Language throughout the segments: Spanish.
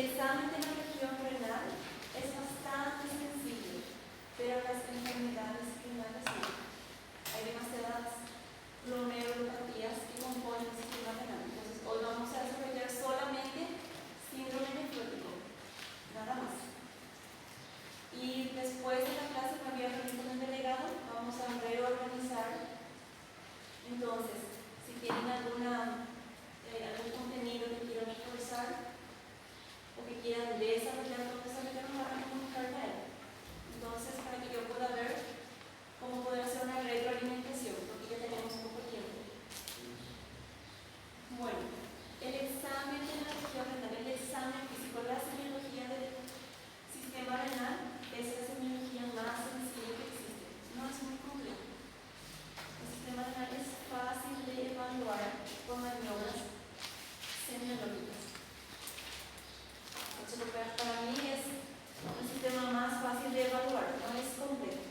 examen de la región renal es bastante sencillo, pero las enfermedades renales no. Hay demasiadas glomerulopatías que componen el sistema renal. Entonces, hoy vamos a desarrollar solamente síndrome nefrótico, nada más. Y después de la clase, me voy a reunir con el delegado, vamos a reorganizar. Entonces, si tienen algún contenido que quieran reforzar o que quieran desarrollar, lo desarrollar, nos van a comunicar a él. Entonces, para que yo pueda ver cómo poder hacer una retroalimentación, porque ya tenemos poco tiempo. Bueno, el examen de la región renal, el examen físico, la semiología del sistema renal es la semiología más sencilla que existe. No es muy complejo. El sistema renal es fácil de evaluar con maniobras semiológicas. Entonces, para mí es el sistema más fácil de evaluar, no es complejo.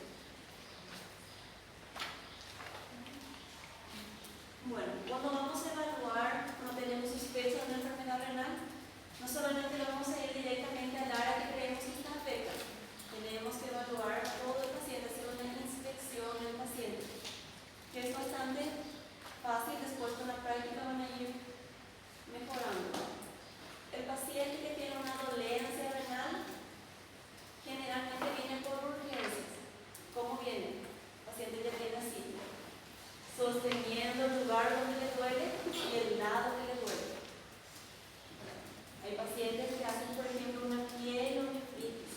Bueno, cuando vamos a evaluar, cuando tenemos sospecha de una enfermedad renal, no solamente vamos a ir directamente al área que creemos que está afecta, tenemos que evaluar todo el paciente, hacer una inspección del paciente, que es bastante fácil, después con la práctica van a ir mejorando. El paciente que tiene una dolencia renal generalmente viene por urgencias. ¿Cómo viene? El paciente ya tiene así, sosteniendo el lugar donde le duele y el lado que le duele. Hay pacientes que hacen, por ejemplo, una pielonefritis,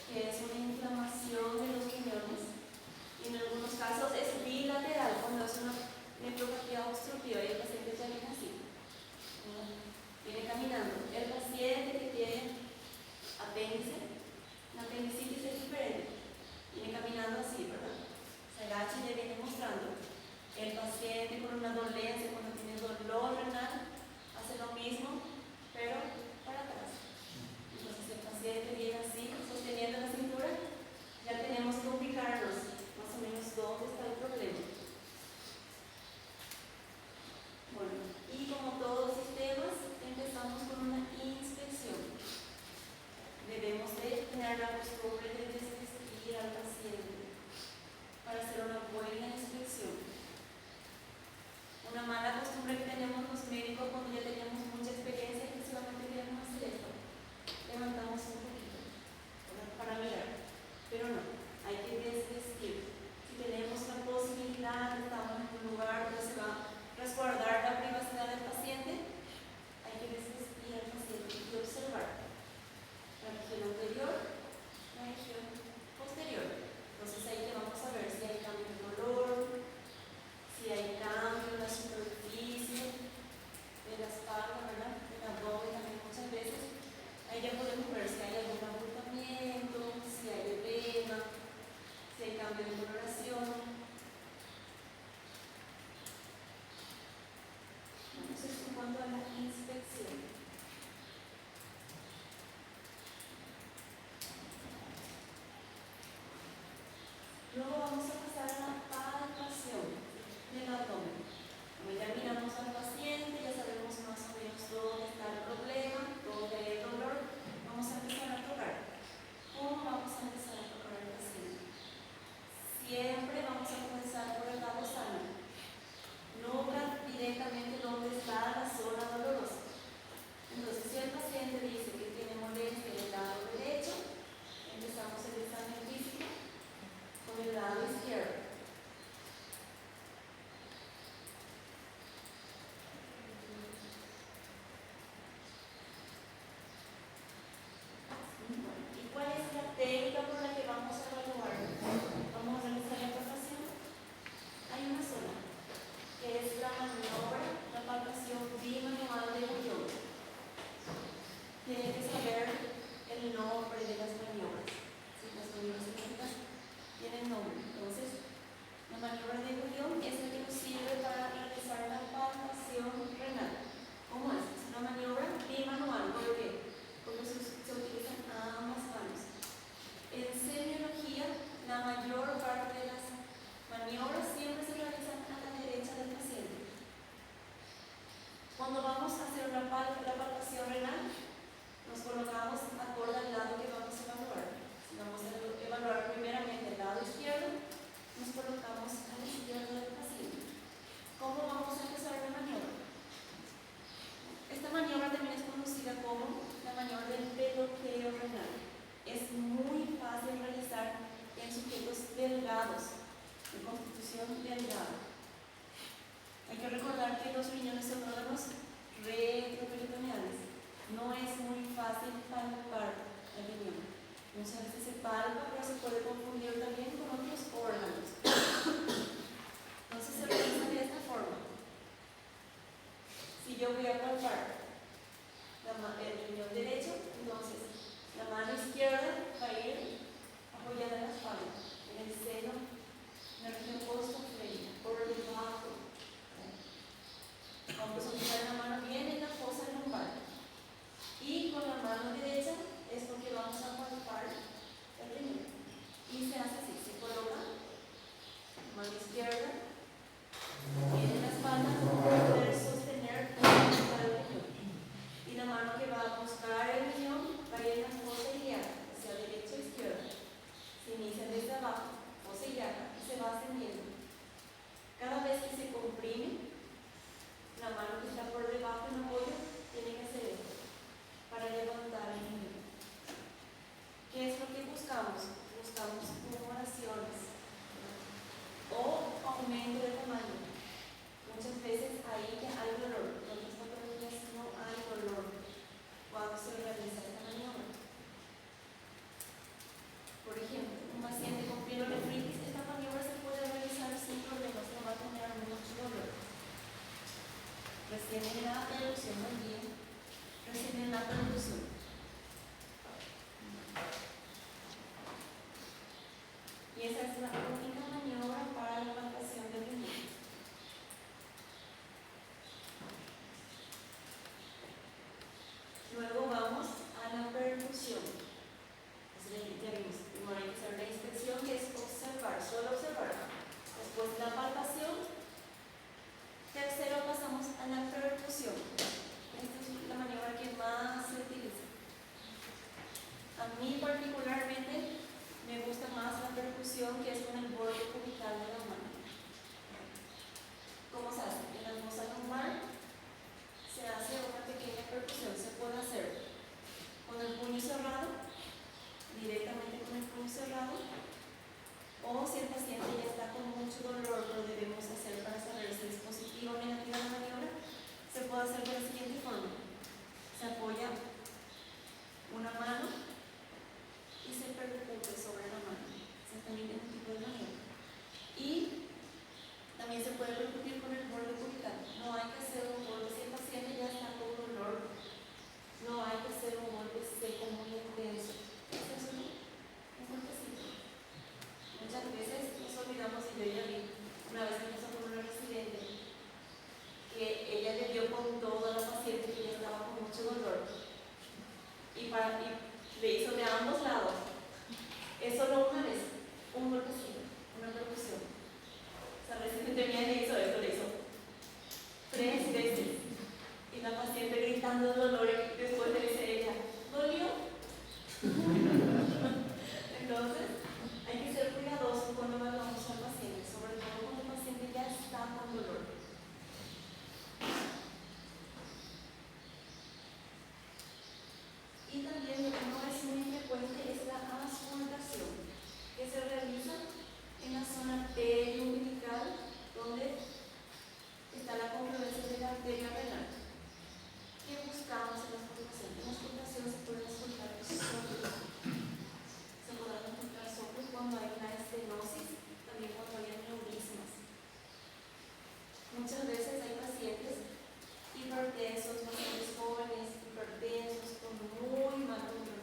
que es una inflamación de los riñones, y en algunos casos es bilateral, cuando es una nefropatía obstructiva y el paciente ya viene así, viene caminando. El paciente que tiene apéndice, la apendicitis es diferente, viene caminando así, ¿verdad? Se agacha y le viene mostrando. El paciente con una dolencia, cuando tiene dolor renal, hace lo mismo, pero para atrás. Entonces el paciente viene así, sosteniendo la cintura, ya tenemos que ubicarnos más o menos dónde está el problema. Bueno, y como todos los sistemas, empezamos con una inspección. Debemos de tener la costumbre de desvestir al paciente para hacer una buena inspección. Una mala costumbre que tenemos los médicos cuando ya tenemos mucha experiencia es que solamente queremos hacer esto. Levantamos un poquito para mirar, pero no, hay que desvestir. Si tenemos la posibilidad, estamos en un lugar donde se va a resguardar la privacidad del paciente, hay que desvestir al paciente y observar la región anterior, la región posterior. Entonces ahí que vamos a ver si hay cambio de color, si hay cambio en la superficie de la espalda, ¿verdad? Del abdomen también muchas veces. Ahí ya podemos ver si hay algún abultamiento, si hay edema, si hay cambio de coloración. Entonces, en cuanto a la inspección. Luego vamos a pasar a la palpación del abdomen. Como ya miramos al paciente, ya sabemos más o menos dónde está el problema, dónde hay el dolor, vamos a empezar a tocar. ¿Cómo vamos a empezar a tocar al paciente? Siempre vamos a comenzar por el lado sano. Nunca directamente donde está la zona dolorosa. Entonces, si el paciente dice que tiene molestia en el lado derecho, empezamos el examen físico con el lado izquierdo. ¿Y cuál es la técnica por la que vamos a evaluar? Vamos a realizar la palpación. Hay una sola, que es la maniobra, la palpación bimanual de Bouillon. Tienen que saber el nombre de las maniobras. Si las maniobras técnicas tienen nombre. Entonces, la maniobra de Bouillon es la que nos sirve para realizar la palpación renal. ¿Cómo es? Es una maniobra bimanual. ¿Por qué? Porque se utilizan ambas manos. En semiología, la mayor parte de las maniobras siempre se realizan a la derecha del paciente. Cuando vamos a hacer la palpación renal, fácil palpar el riñón. Muchas veces se palpa, pero se puede confundir también con otros órganos. Entonces se realiza de esta forma. Si yo voy a palpar el riñón derecho, entonces la mano izquierda va a ir apoyada en la espalda, en el seno, en la región postofrénica, por debajo. Vamos a utilizar la mano bien en la fosa lumbar. Y con la mano derecha es porque vamos a palpar el riñón. Y se hace así, se coloca la mano izquierda bien en la espalda para poder sostener el riñón. Y la mano que va a buscar el riñón va a ir en la fosa ilíaca, hacia derecha o izquierda. Se inicia desde abajo, fosa ilíaca, y se va ascendiendo. Cada vez que se comprime, la mano que está por debajo en apoyo tiene que hacer esto para levantar el riñón. ¿Qué es lo que buscamos? Buscamos tumoraciones o aumento de tamaño. Muchas veces ahí ya hay dolor, en otras patologías no hay dolor cuando se realiza esta maniobra. Por ejemplo, un paciente con pielonefritis, esta maniobra se puede realizar sin problemas, no va a tener mucho dolor. Recién en la producción también, recién en la producción. Y esa es la única maniobra para la palpación del riñón. Luego vamos a la percusión. Entonces ya vimos, primero hay que hacer la inspección, que es observar, solo observar. Después la palpación. Tercero pasamos a la percusión. Esta es la maniobra que más se utiliza. A mí particularmente me gusta más la percusión, que es con el borde cubital de la mano. ¿Cómo se hace? En la fosa lumbar se hace una pequeña percusión. Se puede hacer con el puño cerrado, directamente con el puño cerrado, o si el paciente ya está con mucho dolor, lo debemos hacer para saber si es positivo o negativa la maniobra. Se puede hacer de la siguiente forma: se apoya una mano y se percute sobre la mano. Se está también un tipo de maniobra. Y también se puede percutir con el borde cubital. No hay que hacer un golpe si el paciente ya está con dolor. No hay que hacer un golpe seco muy intenso. Este es un golpecito. Muchas veces nos olvidamos, y yo ya vi una vez que pasó con una residente, que ella le dio con todo a la paciente que ya estaba con mucho dolor. Y le hizo de ambos lados. Es solo una vez, un golpecito, una percusión. Esa residente mía le hizo esto, le hizo 3 veces. Y la paciente gritando de dolor, y después le dice a ella, ¿dolió? Entonces, hay que ser cuidadosos cuando evaluamos al paciente, sobre todo cuando el paciente ya está con dolor. Y también lo que no es muy frecuente es la auscultación, que se realiza en la zona periumbilical, donde está la confluencia de la arteria renal. ¿Qué buscamos en la auscultación? En la auscultación se pueden auscultar soplos. Se podrán encontrar soplos cuando hay una estenosis, también cuando hay aneurismas. Muchas veces hay pacientes hipertensos, pacientes jóvenes, hipertensos, con muy mal control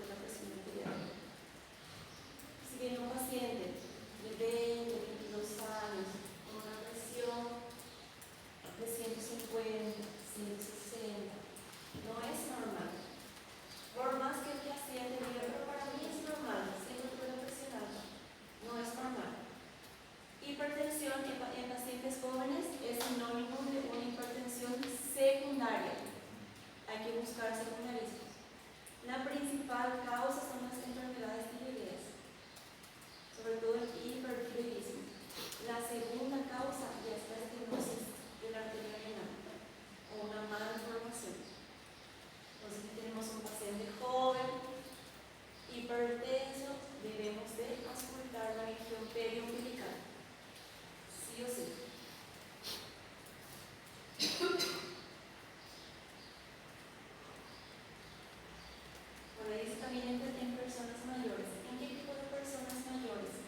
también en personas mayores. ¿En qué tipo de personas mayores?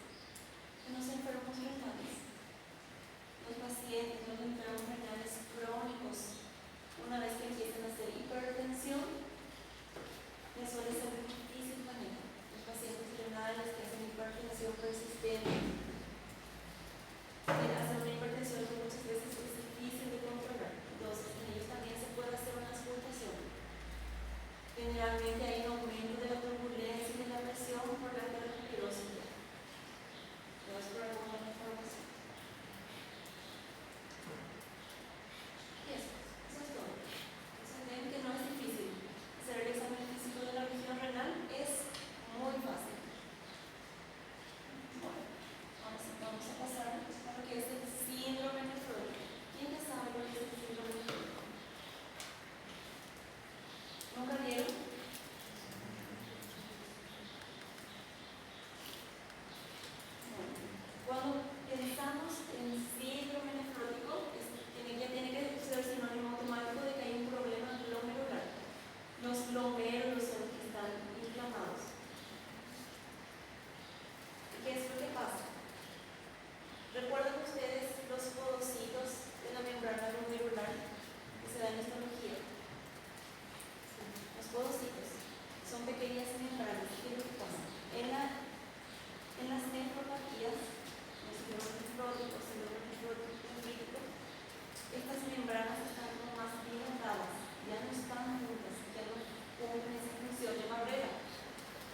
En los enfermos renales. Los pacientes, los enfermos renales crónicos, una vez que empiezan a hacer hipertensión, les suele ser muy difícil manejar. Los pacientes renales que hacen hipertensión persistente, hacer una hipertensión que muchas veces es difícil de controlar. Entonces, en ellos también se puede hacer una auscultación. Generalmente hay un aumento de la turbulencia y de la presión por la arteriosclerosis. Gracias por alguna información. Y eso es todo. Entonces ven que no es difícil. Hacer el examen físico de la región renal es muy fácil. Bueno, ahora sí vamos a pasar a lo que es el síndrome nefrótico. ¿Quién ya sabe lo que es el síndrome nefrótico? ¿Nunca vieron? Cuando pensamos en síndrome nefrótico, ya tiene que ser sinónimo automático de que hay un problema glomerular. Los glomérulos son los que están inflamados. ¿Y qué es lo que pasa? ¿Recuerdan ustedes los podocitos de la membrana glomerular que se da en histología? Los podocitos son pequeñas membranas. ¿Qué es lo que pasa? En las nefropatías, estas membranas están como más dilatadas, ya no están juntas, ya no cumplen esa función de barrera.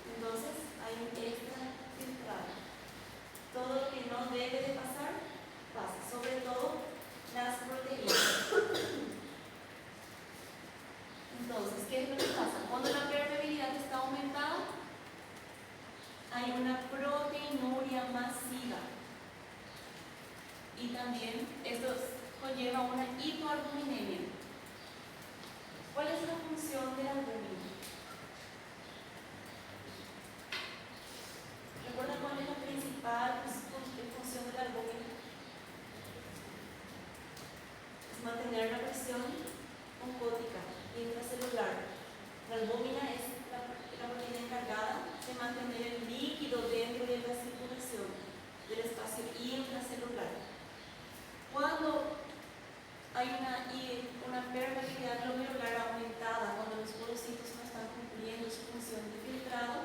Entonces hay un extra filtrado. Todo lo que no debe de pasar, pasa, sobre todo las proteínas. Entonces, ¿qué es lo que pasa? Cuando la permeabilidad está aumentada, hay una proteinuria masiva. Y también esto conlleva una hipoalbuminemia. ¿Cuál es la función de la albúmina? ¿Recuerdan cuál es la principal función de la albúmina? Es mantener la presión oncótica intracelular. La albúmina es la proteína encargada de mantener el líquido dentro de la circulación del espacio intracelular. Cuando hay una permeabilidad glomerular aumentada, cuando los podocitos no están cumpliendo su función de filtrado,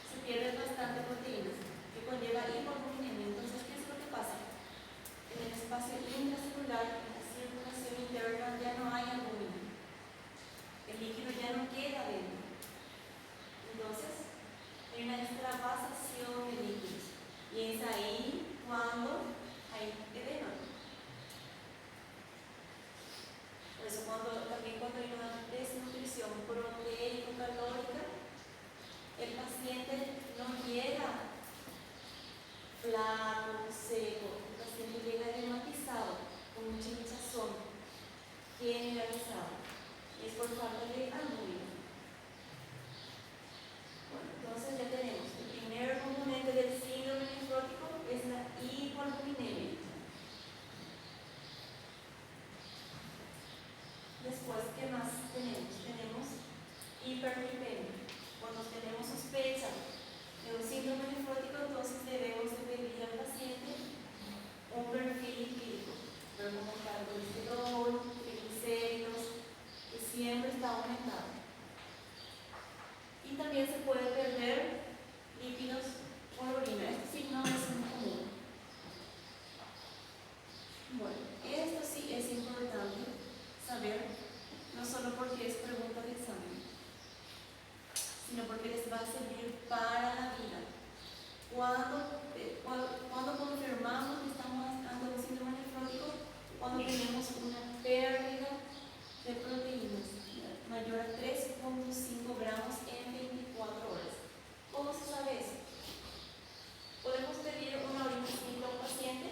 se pierden bastante proteínas, que conlleva hipoalbuminemia. Entonces, ¿qué es lo que pasa? En el espacio intracelular, en la circulación interna, ya no hay albúmina. El líquido ya no queda dentro. Entonces, hay una extravasación de líquidos. Y es ahí cuando hay edema. Por eso también cuando hay una desnutrición proteico-calórica, el paciente no llega flaco, seco, el paciente llega edematizado, con mucha hinchazón, generalizada. Es por falta de albúmina. Bueno, entonces ya tenemos el primer componente del síndrome nefrótico es la hipoalbuminemia. Después, ¿qué más tenemos? Tenemos hiperlipemia. Cuando tenemos sospecha de un síndrome nefrótico, entonces debemos de pedir al paciente un perfil lipídico, ver cómo está el colesterol, triglicéridos, que siempre está aumentado. Y también se puede perder lípidos por orina. Esto sí no es muy común. Bueno, esto sí es importante saber, no solo porque es pregunta de examen, sino porque les va a servir para la vida. Cuando confirmamos que estamos ante un síndrome nefrótico, cuando tenemos una pérdida de proteínas mayor a 3.5 gramos en 24 horas. ¿Cómo se sabe eso? Podemos pedir una orina simple a un paciente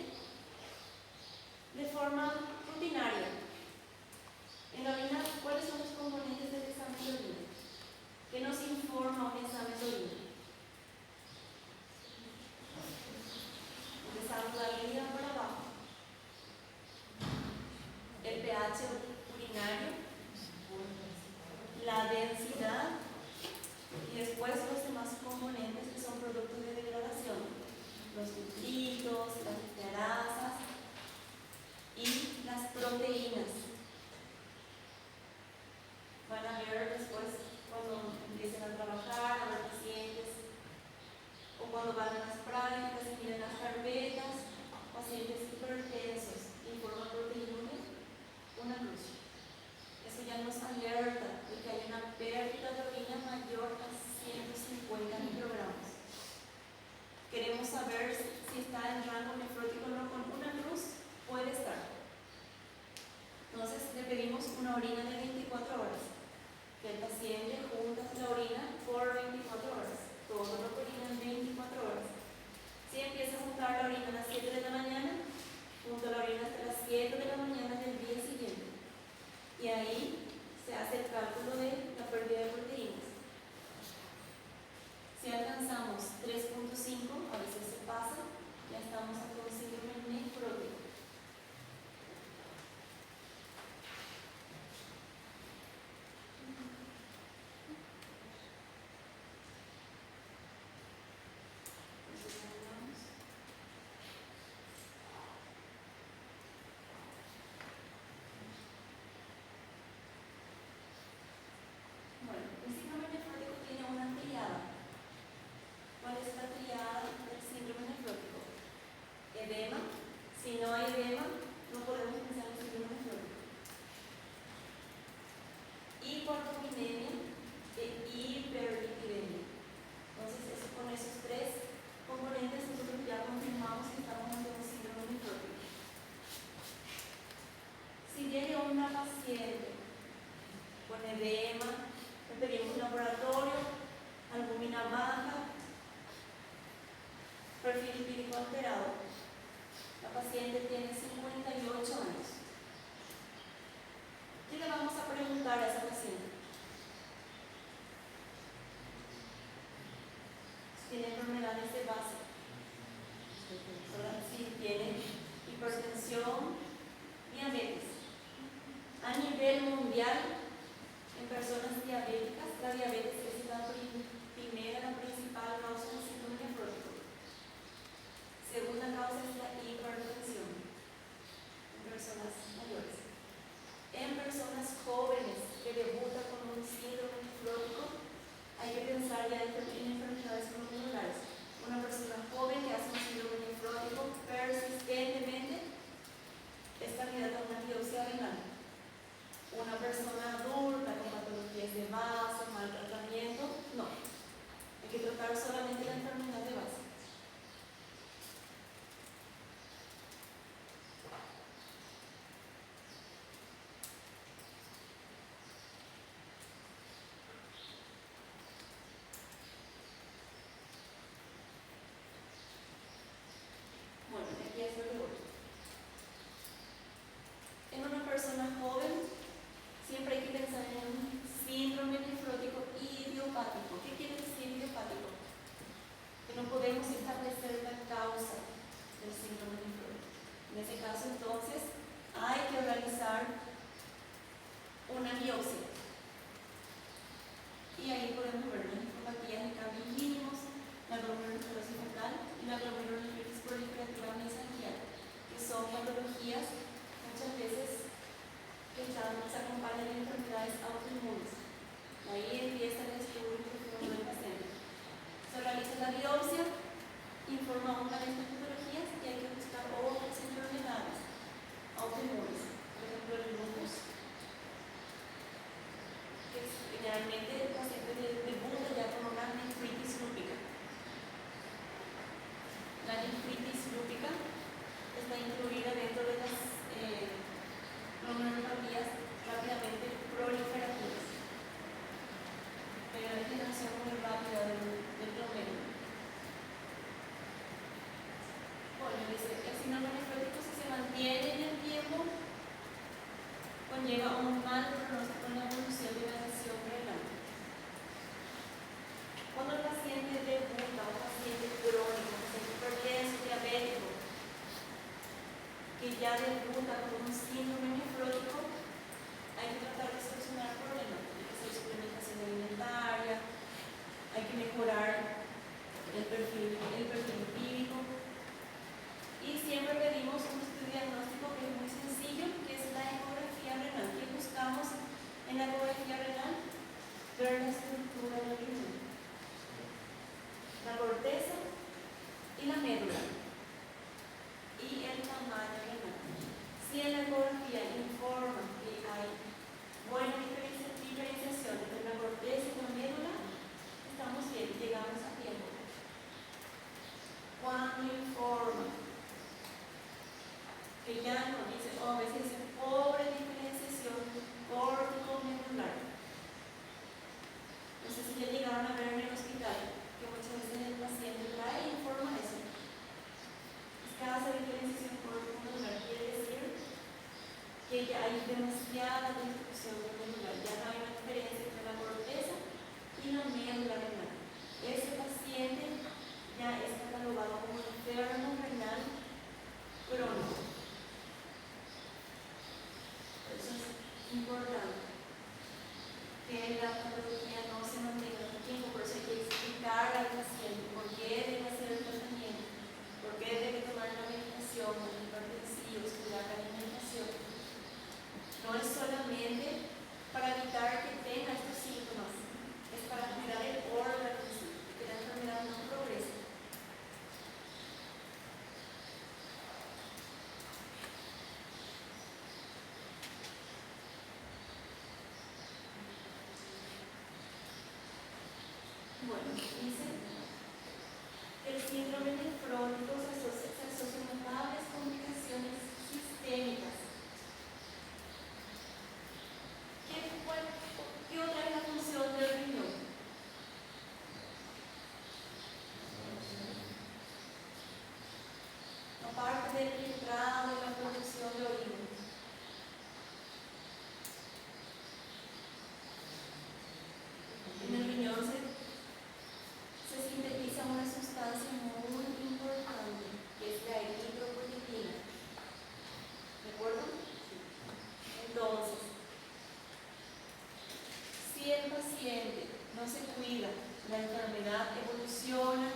de forma rutinaria. En la orina, ¿cuáles son los componentes del examen de orina? ¿Qué nos informa un examen de orina? Empezamos de arriba para abajo. El pH urinario, la densidad 7 de la mañana del día siguiente. Y ahí se hace el cálculo de la pérdida de proteínas. Si alcanzamos 3.5, a veces se pasa, ya estamos ante un síndrome nefrótico. Bueno, el síndrome nefrótico tiene una triada. ¿Cuál es la triada del síndrome nefrótico? Edema. Si no hay edema, no podemos pensar en síndrome nefrótico. Hiporprominemia e hiperlipidemia. Entonces, con esos tres componentes nosotros ya confirmamos que estamos ante un síndrome nefrótico. Si viene una paciente con edema, le pedimos un laboratorio, albúmina baja, perfil lipídico alterado. La paciente tiene 58 años. ¿Qué le vamos a preguntar a esa paciente? Si tiene enfermedades de base, si tiene hipertensión, diabetes. A nivel mundial, en personas diabéticas, la diabetes es la principal causa del síndrome nefrótico. Segunda causa es la hipertensión en personas mayores. En personas jóvenes que debutan con un síndrome nefrótico, hay que pensar ya en enfermedades glomerulares. Una persona joven que hace un síndrome nefrótico persistentemente es candidata a una biopsia renal. Una persona adulta con patologías de base, mal tratamiento, no. Hay que tratar solamente la enfermedad de base. Bueno, aquí es lo que voy. En una persona joven, siempre hay que pensar en un síndrome nefrótico idiopático. ¿Qué quiere decir idiopático? Que no podemos establecer la causa del síndrome nefrótico. En ese caso, entonces, hay que realizar una biopsia. Y ahí podemos ver las hipopatías de cambios mínimos, la glomerulosclerosis focal y la glomerulonefritis proliferativa mesangial, que son patologías muchas veces que se acompañan de enfermedades autoinmunes. Ahí empieza el estudio profundo del paciente. Se realiza la biopsia, informa una de estas patologías y hay que buscar otras enfermedades autoinmunes, por ejemplo el lupus, que generalmente el paciente debuta ya con una nefritis lúpica. La nefritis lúpica está incluida dentro de las glomerulopatías rápidamente proliferativas. Hay una degeneración muy rápida del glomérulo. Bueno, dice, el síndrome nefrótico, si se mantiene en el tiempo, conlleva un mal pronóstico en la evolución de la lesión renal. Cuando el paciente debuta, un paciente crónico, un paciente hipertenso, diabético, que ya debuta con un síndrome nefrótico, hay que tratar de solucionar el problema. Hay que hacer suplementación alimentaria, hay que mejorar el perfil lipídico. Y siempre pedimos un estudio diagnóstico que es muy sencillo, que es la ecografía renal. ¿Qué buscamos en la ecografía renal? Ver la estructura del riñón, la corteza y la médula, y el tamaño renal. Si en la ecografía informa que hay buena diferenciación entre la corteza y la médula, estamos bien, llegamos a tiempo. Cuando informa que ya no dice, a veces dice pobre diferenciación córtico-medular. Entonces, si ya llega diferenciada de distribución glandular. Ya no hay una diferencia entre la corteza y la médula renal. Ese paciente ya es catalogado como enfermo renal crónico. Eso es importante, que la patología no se mantenga en el tiempo. Por eso hay que explicar al paciente por qué debe hacer el tratamiento, por qué debe tomar la medicación, el hipertensivo, cuidar la alimentación. No es solamente para evitar que tenga estos síntomas, es para cuidar el órgano en sí, que la enfermedad no progrese. Bueno, dice, el síndrome nefrótico se asocia a notables complicaciones sistémicas. ¿Qué otra es la función del riñón? Aparte del filtrado y la producción de orina. En el riñón se sintetiza una sustancia muy importante, que es la eritropoyetina. ¿De acuerdo? Entonces, si el paciente no se cuida, la enfermedad evoluciona,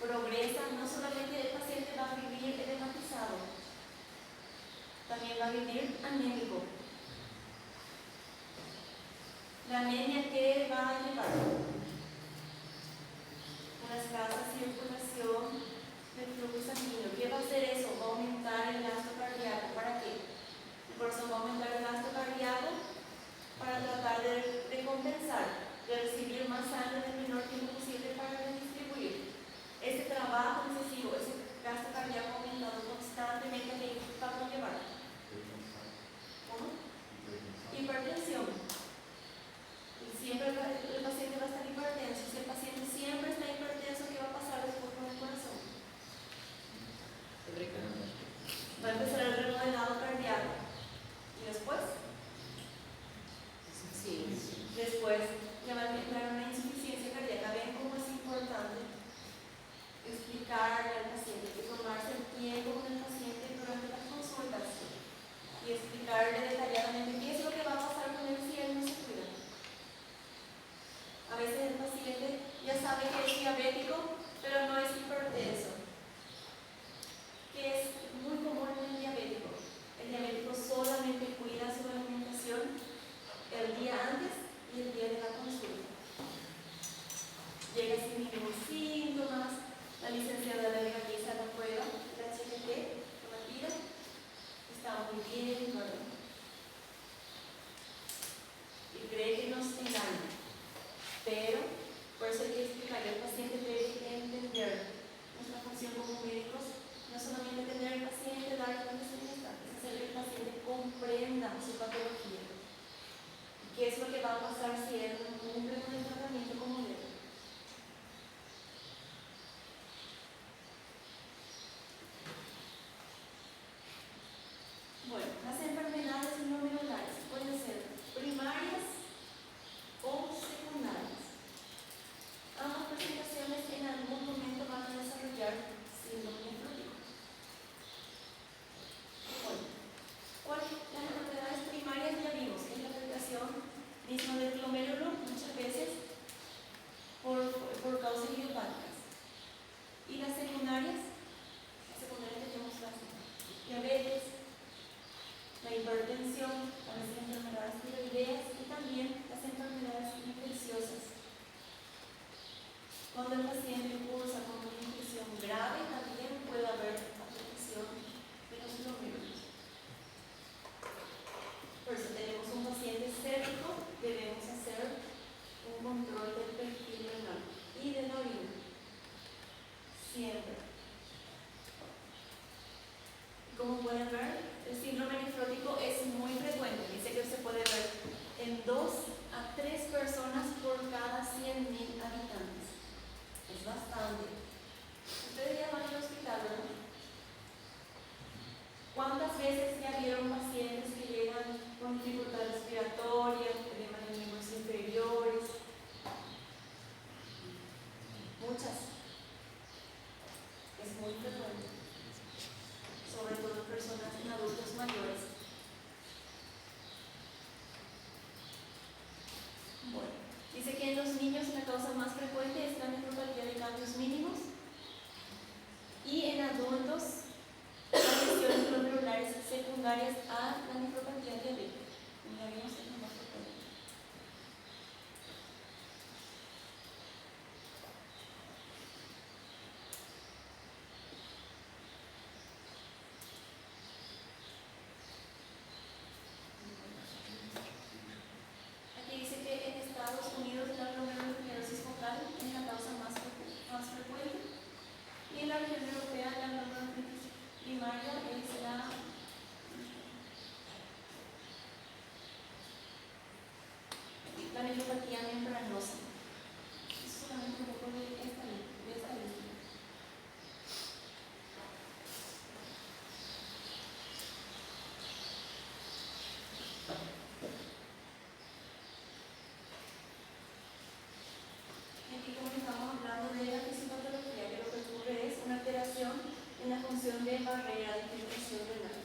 progresa. No solamente el paciente va a vivir edematizado, también va a vivir anémico. La anemia, ¿qué va a llevar? Una escasa circulación del flujo sanguíneo. ¿Qué va a hacer eso? Va a aumentar el gasto cardíaco. ¿Para qué? El corazón va a aumentar el gasto cardíaco para tratar de compensar, de recibir más sangre en el menor tiempo posible para redistribuir. Ese trabajo excesivo, ese gasto cardíaco aumentado constantemente, ¿qué va a conllevar? ¿Cómo? Hipertensión. Y siempre el paciente va a estar hipertenso. Si el paciente siempre está hipertenso, ¿qué va a pasar después con el corazón? Va a empezar el remodelado cardíaco. ¿Y después? Después le va a entrar una insuficiencia cardíaca. ¿Ven cómo es importante explicarle al paciente, que tomarse el tiempo con el paciente durante las consultas y explicarle detalladamente qué es lo que va a pasar con él si él no se cuida? A veces el paciente ya sabe que es diabético, pero no es hipertenso, que es muy común en el diabético. El diabético solamente cuida su alimentación el día antes y el día de la consulta. Llega sin ningún síntomas. La licenciada le realiza la prueba, la HGT, la tira, está muy bien, ¿verdad? Y cree que nos engaña. Pero, por eso hay que explicarle al paciente, debe entender nuestra función como médicos, no solamente atender al paciente, darle una especialista, es hacer que el paciente comprenda su patología. ¿Qué es lo que va a Dice que en los niños la causa más frecuente es la nefropatía de cambios mínimos y en adultos las lesiones glomerulares secundarias a la nefropatía diabética. Como ya vimos, es lo más frecuente. Aquí dice que en Estados Unidos la glomerulosclerosis focal es la causa más frecuente y en la región europea la glomerulosclerosis primaria es la nefropatía membranosa. Es solamente un poco de esta lista. Aquí, como estamos hablando de la fisiopatología, que lo que ocurre es una alteración en la función de barrera de filtración renal.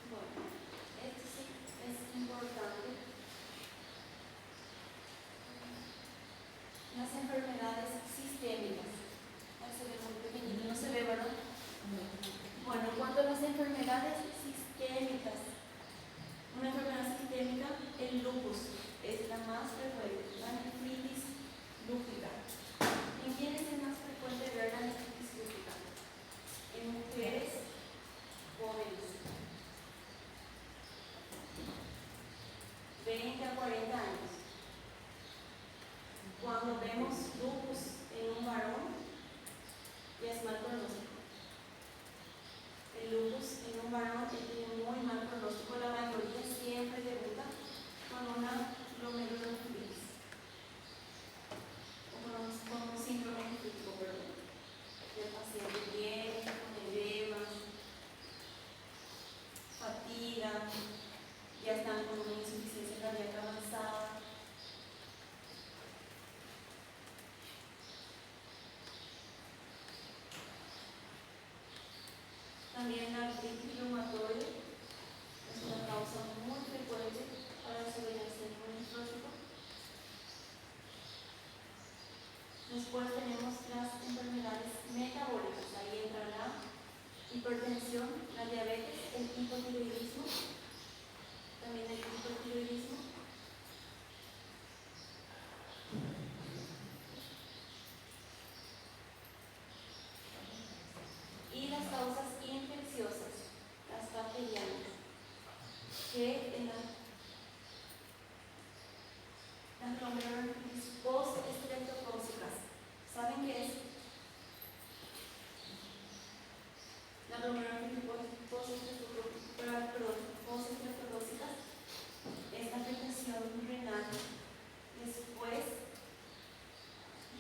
Bueno, esto sí es importante. Las enfermedades sistémicas. Ahí se ve muy pequeñito, no se ve, ¿verdad? Bueno, en cuanto a las enfermedades sistémicas, una enfermedad sistémica, el lupus, es la más frecuente, la nefritis lúpica. ¿En quiénes es más frecuente ver la nefritis lúpica? En mujeres jóvenes, 20 a 40 años. Cuando vemos lupus en un varón, ya es mal pronóstico. El lupus en un varón tiene muy mal pronóstico. La mayoría siempre debuta con una glomerulonefritis o con un síndrome nefrítico, perdón. El paciente viene con edemas, fatiga, ya están con una insuficiencia cardíaca avanzada. También la artritis reumatoide es una causa muy frecuente para desarrollar síndrome nefrótico. Después tenemos las enfermedades metabólicas. Ahí entra la hipertensión, la diabetes, el hipotiroidismo, también el hipotiroidismo. Y las causas infecciosas, las bacterianas, que en las glomerulonefritis post-estreptocócicas. ¿Saben qué es? La glomerulonefritis post-estreptocócicas es la afectación renal después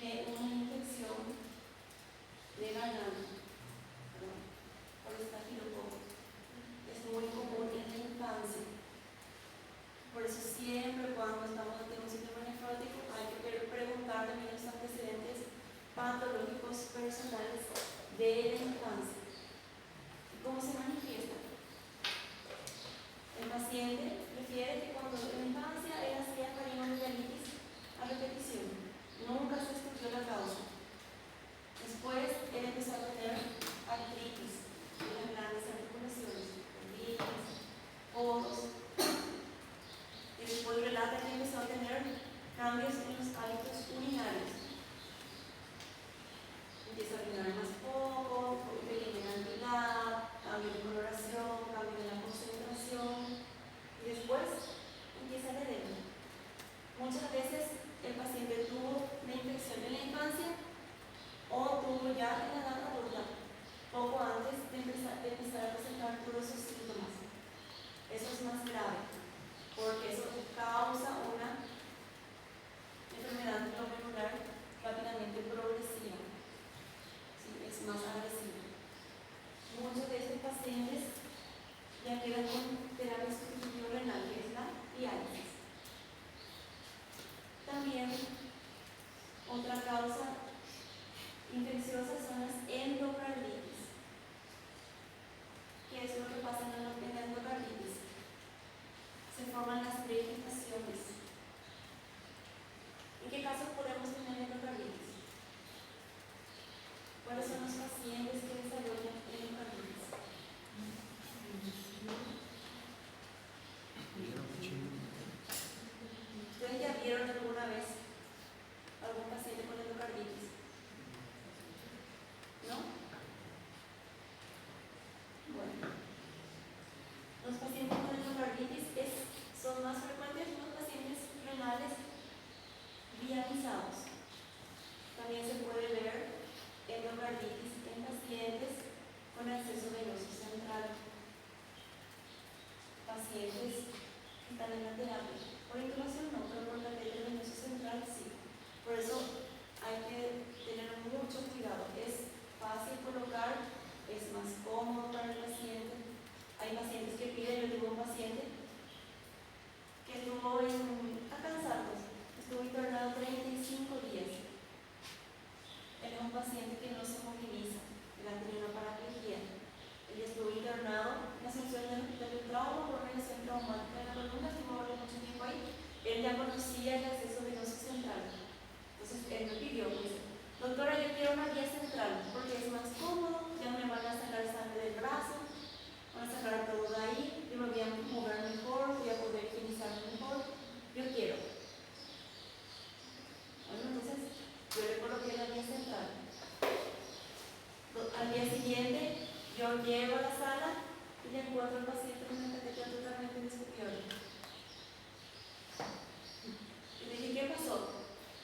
de una infección de garganta, por estafilococo. Es muy común en la infancia. Por eso siempre cuando estamos ante un síndrome nefrótico hay que preguntar también los antecedentes patológicos personales de la infancia. ¿Y cómo se manifiesta? El paciente refiere que cuando en la infancia él hacía faringoamigdalitis a repetición, nunca se estudió la causa. Después él empezó a tener artritis en las grandes articulaciones, tendinitis, codos. Y después relata que empezó a tener cambios en los hábitos urinarios. Empieza a orinar más poco, pequeña cantidad, cambio de coloración, cambio de la concentración. Y después empieza el edema. ya en la edad adulta, poco antes de empezar a presentar todos esos síntomas. Eso es más grave, porque eso causa una enfermedad glomerular rápidamente progresiva. ¿Sí? Es más agresiva. Muchos de estos pacientes ya quedan con terapia sustitutiva renal, que es la diálisis. También, otra causa infecciosa son las endocarditis. ¿Qué es lo que pasa en la endocarditis? Se forman las pregestaciones. ¿En qué casos podemos tener endocarditis? ¿Cuáles son los pacientes que desarrollan endocarditis? ¿Ustedes ya vieron alguna vez algún paciente con endocarditis? ¿No? Bueno, los pacientes con endocarditis son más frecuentes los pacientes renales dializados. También se puede ver endocarditis en pacientes con acceso venoso central, pacientes que están en la terapia. Por intubación no, pero por catéter venoso central sí. Por eso hay que tener mucho cuidado. Es fácil colocar, es más cómodo para el paciente. Hay pacientes que piden, yo tuve un paciente que estuvo acá en Santos, estuvo internado 35 días. Él es un paciente que no se moviliza, él ha tenido una paraplegia. Él estuvo internado en la sección del hospital de trauma por reacción traumática de la columna, estuvo mucho tiempo ahí. Él ya conocía el acceso venoso central. Entonces él me pidió, pues, doctora, yo quiero una vía central porque es más cómodo, ya me van a sacar sangre del brazo, van a sacar todo de ahí, yo me voy a mover mejor, voy a poder higienizarme mejor, yo quiero. Bueno, entonces yo le coloqué la vía central. Al día siguiente yo llego a la sala y le encuentro al paciente con una catéter totalmente descubierta. Y le dije, ¿qué pasó?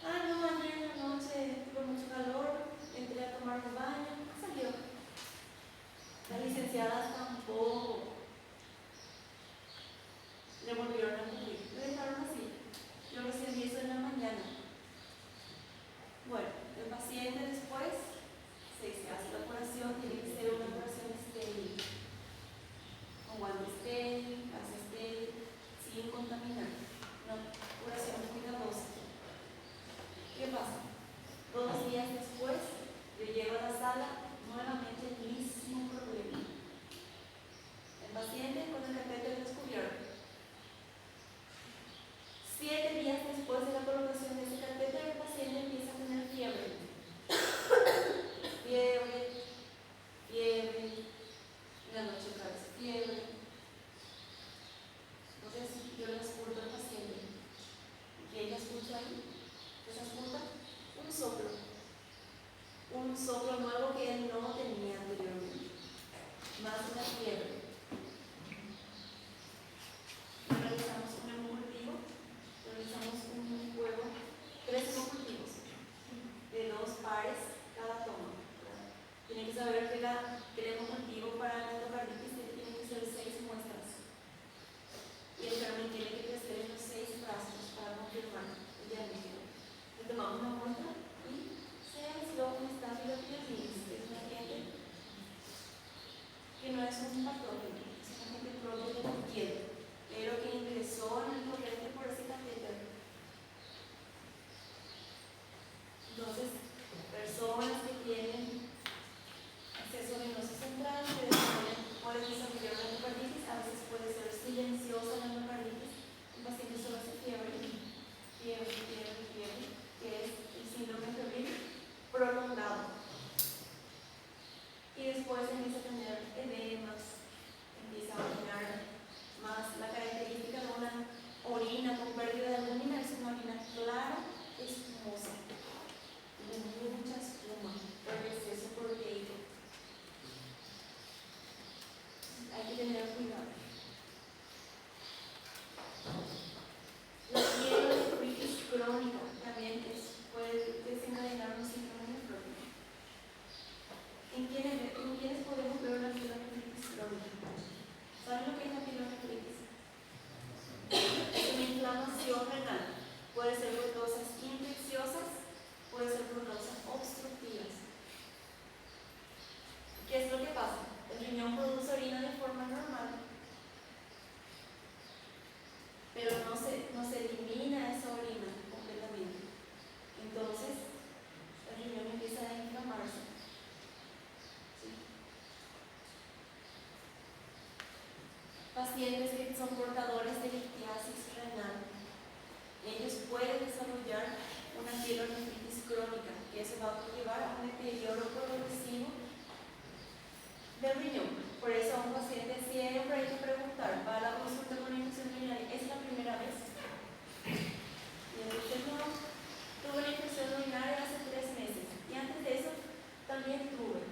Ah, no, ayer en la noche tuve mucho calor, entré a tomar un baño, salió. Las licenciadas tampoco le volvieron a cubrir, le dejaron así. Yo recibí eso en la mañana. Bueno, el paciente después se hace la operación, tiene que ser una operación estéril, con guante estéril, gas estéril, sin contaminar, una operación cuidadosa. ¿Qué pasa? 2 días después, yo llego a la sala, nuevamente el mismo problema. El paciente con el catéter descubierto. 7 días después de la colocación de ese catéter, el paciente empieza a tener fiebre. Fiebre, en la noche otra vez fiebre. Entonces yo le escucho al paciente. ¿Qué ella escucha ahí? ¿Qué se escucha? Un soplo nuevo que él no tenía anteriormente. Más una fiebre. Realizamos un hemocultivo, realizamos un juego, 3 hemocultivos de 2 pares cada toma. Tienen que saber que el hemocultivo para la endocarditis tiene que ser 6 muestras. Y el germen tiene que crecer en los 6 brazos para confirmar el diagnóstico. Le tomamos una muestra y se aisló un Staphylococcus, que es un agente que no es un patógeno, es un agente propio de la piel, pero que ingresó en el corriente por ese catéter. Entonces, personas que tienen acceso venoso central, que pueden desarrollar una endocarditis, a veces puede ser silenciosa la endocarditis, el paciente solo hace fiebre, que es el síndrome febril prolongado. Y después empieza a tener edemas, pacientes que son portadores de litiasis renal, ellos pueden desarrollar una pielonefritis crónica, que eso va a llevar a un deterioro progresivo del riñón. Por eso a un paciente siempre hay que preguntar, ¿va a la consulta con infección urinaria? ¿Es la primera vez? Y él dice, no, tuve una infección urinaria hace 3 meses. Y antes de eso, también tuve.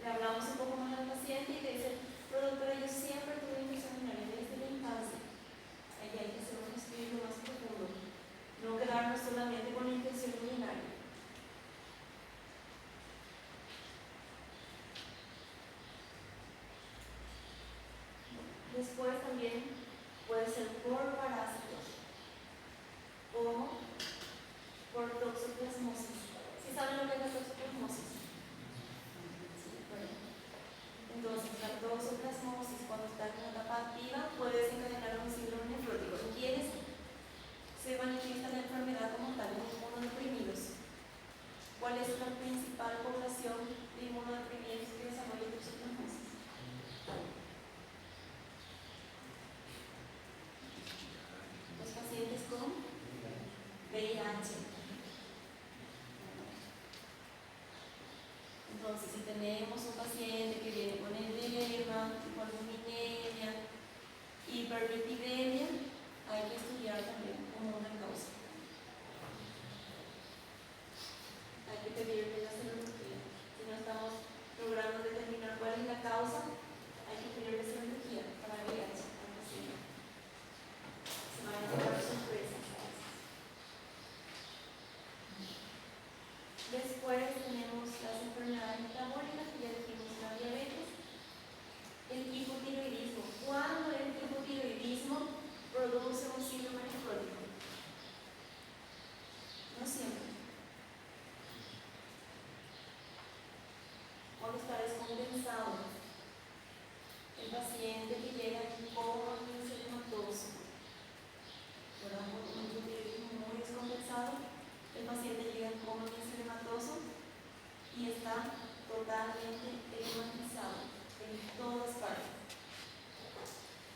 Le hablamos un poco más al paciente y le dice, pero doctora, yo siempre tuve infección urinaria desde la infancia. Ahí hay que hacer un estudio más profundo. No quedarnos solamente con la infección urinaria. Después también puede ser por parásitos o por toxoplasmosis. ¿Sí saben lo que es la toxoplasmosis? Sí, bueno. Entonces, la toxoplasmosis, cuando está en una etapa activa, puede desencadenar un síndrome nefrótico. ¿En quiénes se manifiesta la enfermedad como tal? En inmunodeprimidos. ¿Cuál es la principal población de inmunodeprimidos que desarrolla toxoplasmosis? Los pacientes con VIH. Entonces, si tenemos un paciente que viene con edema, con albuminemia, hiperlipidemia, hay que estudiar también como una causa. Hay que pedirle la serología. Si no estamos logrando determinar cuál es la causa, hay que pedirle serología para VIH al paciente. Se van a llevar sorpresas. Después tenemos las enfermedades metabólicas, que ya dijimos la diabetes, el hipotiroidismo. ¿Cuándo el hipotiroidismo produce un síndrome nefrótico? No siempre. Cuando está descompensado, el paciente que llega en coma ginecomatoso, ¿verdad? Con un hipotiroidismo muy descompensado, el paciente llega en coma ginecomatoso y está totalmente edematizado en todas partes.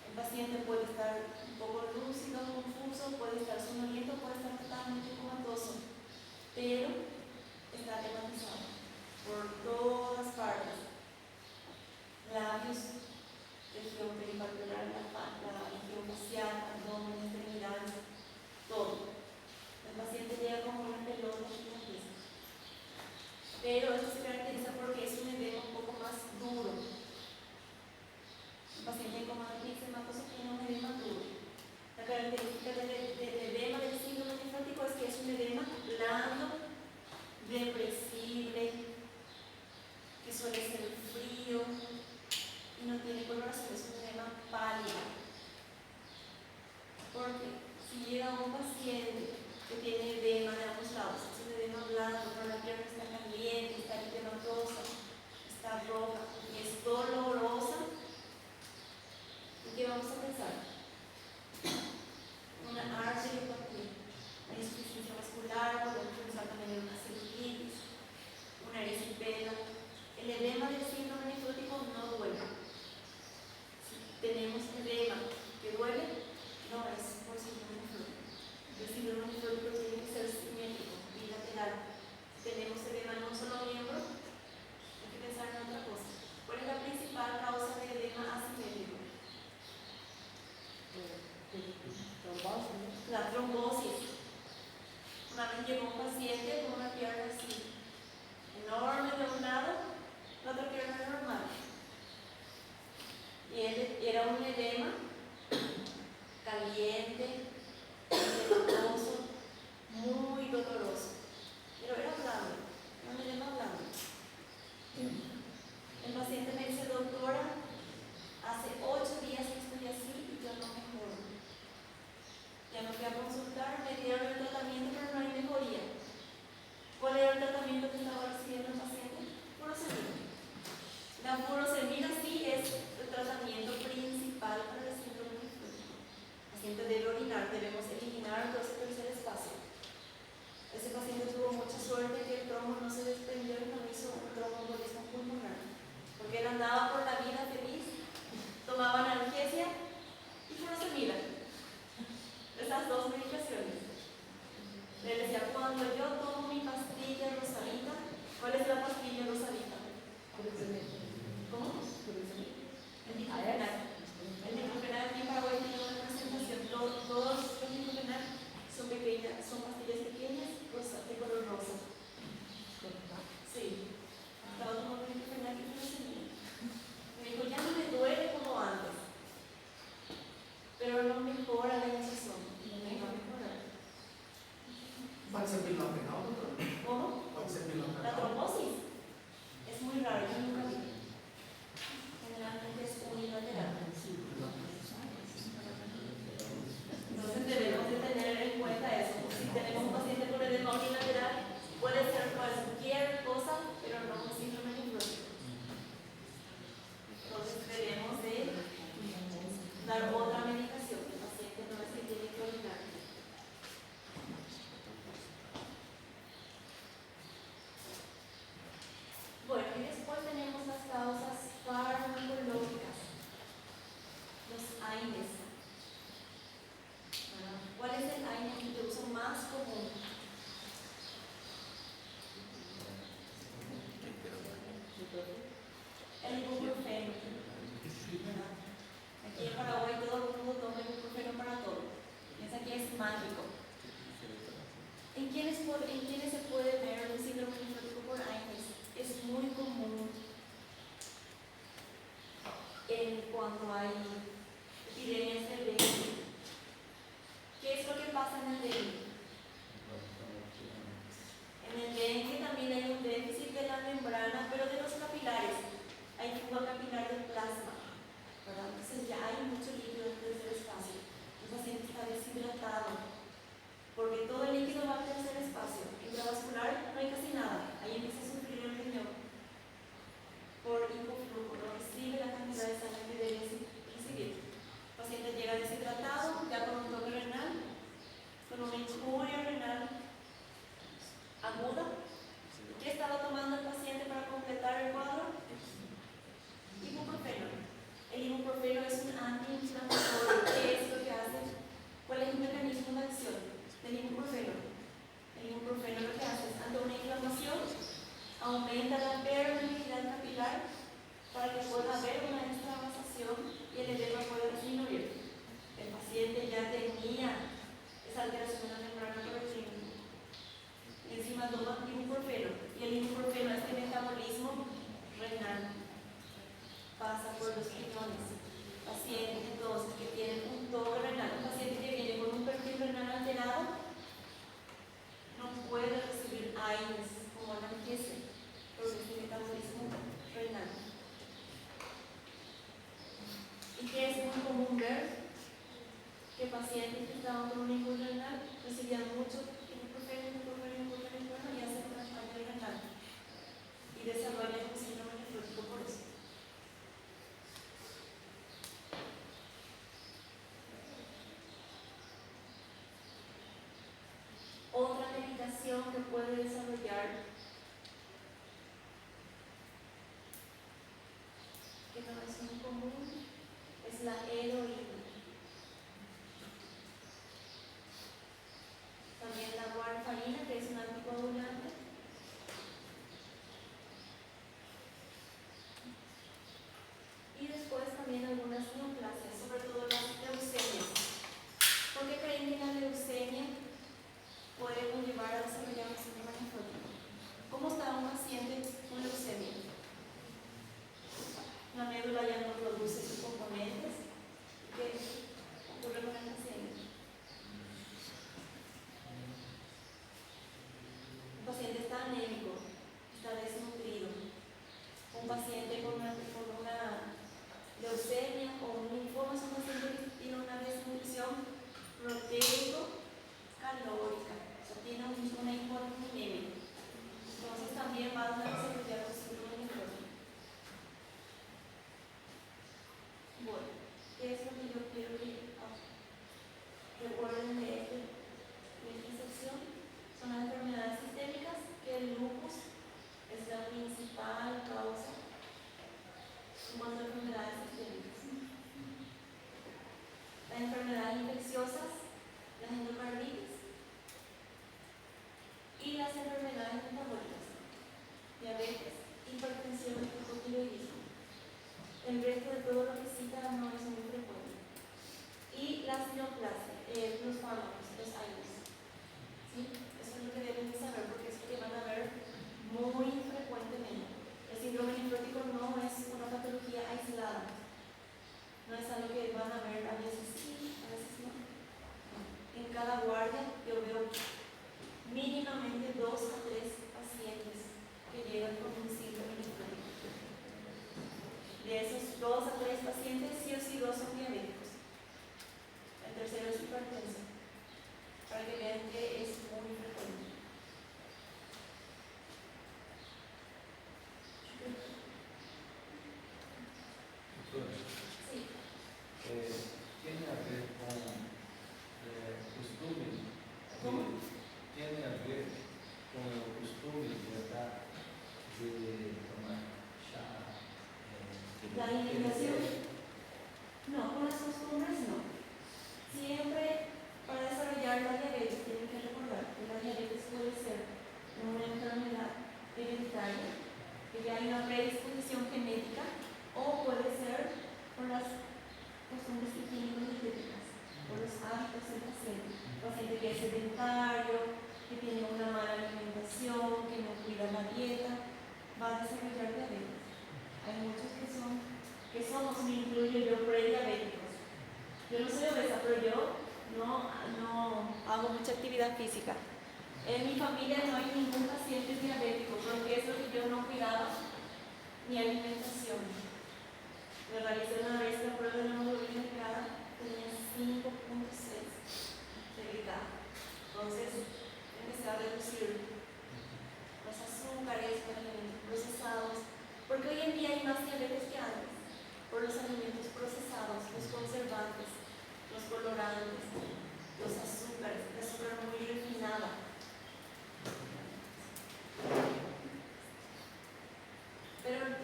El paciente puede estar un poco lúcido, confuso, puede estar somnoliento, puede estar totalmente comatoso, pero está edematizado por todas partes. Labios, región peripalpebral, la región facial, abdomen, extremidades, todo. El paciente llega como una pelota gigantesca. Pero eso se caracteriza porque es un edema un poco más duro. El paciente con ginecomatoso tiene un edema duro. La característica del edema del síndrome nefrótico es que es un edema blando, depresible, que suele ser frío y no tiene coloración, es un edema pálido. Porque si llega un paciente que tiene edema de ambos lados, es un edema blando, pero la pierna está caliente, está eritematosa, está roja y es dolorosa, ¿en qué vamos a pensar? Una arteriopatía, una insuficiencia vascular, podemos pensar también en una celulitis, una erisipela. El edema del síndrome nefrótico no duele. Si tenemos edema que duele, no es por síndrome nefrótico. El síndrome nefrótico tiene que ser simétrico, bilateral. Si tenemos edema en un solo miembro, hay que pensar en otra cosa. ¿Cuál es la principal causa de edema asimétrico? La trombosis. Una vez llegó un paciente con una pierna así, enorme de un lado, la otra pierna normal. Y él era un edema caliente, edematoso, muy doloroso. Pero era blando, era un edema blando. El paciente me dice, doctora, hace 8 días que estoy así y yo no mejoro. Ya me fui a consultar, me dieron el tratamiento, pero no hay mejoría. ¿Cuál era el tratamiento que estaba recibiendo el paciente? Furosemida. La furosemida sí es el tratamiento principal para el síndrome nefrótico. El paciente debe orinar, debemos eliminar todo ese tercer espacio. Ese paciente tuvo mucha suerte que el trombo no se desprendió y no hizo un tromboembolismo pulmonar, porque él andaba por la vida feliz ser bilateral, doctor? ¿Cómo? Puede ser La bilateral. trombosis es muy raro, yo nunca vi. Generalmente es unilateral. Entonces debemos de tener en cuenta eso. Si tenemos un paciente con edema unilateral, puede ser cualquier cosa, pero no un síndrome nefrótico. Entonces debemos de dar otra medicación. El paciente no es que tiene que orinar. Bueno, y después tenemos las causas farmacológicas, los AINES. ¿Cuál es el AINES de uso más común? El ibuprofeno. Aquí en Paraguay todo el mundo toma ibuprofeno para todo. Piensa que es mágico. ¿En quiénes se puede ver un síndrome nefrótico por AINES? Es muy común cuando hay epidemias de dengue. ¿Qué es lo que pasa en el dengue? En el dengue también hay un déficit de la membrana, pero de los capilares. Hay fuga capilar del plasma, ¿verdad? Entonces ya hay mucho líquido dentro de ese espacio. El paciente está deshidratado, porque todo el líquido va a tercer espacio. Intravascular no hay casi nada. Ahí empieza a sufrir el riñón por hipoflujo, no recibe la cantidad de sangre que debe recibir. El paciente llega deshidratado, ya con un toque renal, con una injuria renal aguda. ¿Qué estaba tomando el paciente para completar el cuadro? Ibuprofeno. El ibuprofeno es un antiinflamatorio. ¿Qué es lo que hace? ¿Cuál es el mecanismo de acción del ibuprofeno? El ibuprofeno lo que hace es, ante una inflamación, aumenta la permeabilidad capilar para que pueda haber una extravasación y el edema pueda disminuir. El paciente ya tenía esa alteración de la membrana por el clínico. Y encima toma ibuprofeno. Y el ibuprofeno es el metabolismo renal. Pasa por los riñones. Pacientes entonces que tienen un toque renal, un paciente que viene con un perfil renal alterado, no puede recibir AINES como analgesia por este metabolismo renal. ¿Y qué es muy común ver? Que pacientes que estaban con un injuria renal recibían mucho ibuprofeno y hacen una falla renal y desarrollan un síndrome nefrótico por eso. Otra medicación que puede desarrollar, que no es muy común, es la heroína. También la warfarina, que es un anticoagulante. Y después también algunas neoplasias, sobre todo las leucemias. ¿Por qué creen que la leucemia puede conllevar a desarrollar un síndrome nefrótico? ¿Cómo está un paciente con leucemia? La médula ya no produce sus componentes. ¿Qué ocurre con el paciente? Un paciente está anémico, está desnutrido. Un paciente con una leucemia o un linfoma es un paciente que tiene una desnutrición proteico-calórica, o sea, tiene una hipoanemia. Entonces también va a desarrollar un síndrome nefrótico. Bueno, ¿qué es lo que yo quiero que recuerden de esta sección? Son las enfermedades sistémicas, que el lupus es la principal causa en cuanto a enfermedades sistémicas. Las enfermedades infecciosas, las endocarditis y las enfermedades metabólicas, diabetes, hipertensión y hipotiroidismo. El resto de todo lo que cita no es muy frecuente. Y las neoplasias, los fármacos, los AINES. ¿Sí? Eso es lo que deben de saber porque es lo que van a ver muy frecuentemente. El síndrome nefrótico no es una patología aislada. No es algo que van a ver a veces sí, a veces no. En cada guardia yo veo mínimo mínimamente 2 a 3 pacientes que llegan con un síndrome hepático. De esos 2 a 3 pacientes, sí o sí 2 son diabéticos. El tercero es hipertenso. Para que vean que es muy frecuente. Doctora, Sí. ¿tiene a ver con costume? ¿Cómo? ¿Tiene a ver con el costume, verdad, de tomar chá? La alimentación, no, con las costumbres no. Siempre para desarrollar la diabetes tienen que recordar que la diabetes puede ser una enfermedad hereditaria, que ya hay una predisposición genética, o puede ser por las costumbres higiénico-dietéticas, por los hábitos del paciente. Un paciente que es sedentario, que tiene una mala alimentación, que no cuida la dieta, va a desarrollar diabetes. Hay muchos que somos, me incluyo yo, prediabéticos. Yo no soy obesa, pero yo no hago mucha actividad física. En mi familia no hay ningún paciente diabético, porque es lo que yo no cuidaba, mi alimentación. Me realicé una vez la prueba de la hemoglobina glicada, tenía 5.6 de glicada. Entonces empecé a reducir los azúcares, los alimentos procesados, porque hoy en día hay más diabetes que antes, por los alimentos procesados, los conservantes, los colorantes, los azúcares, el azúcar muy refinada. Pero el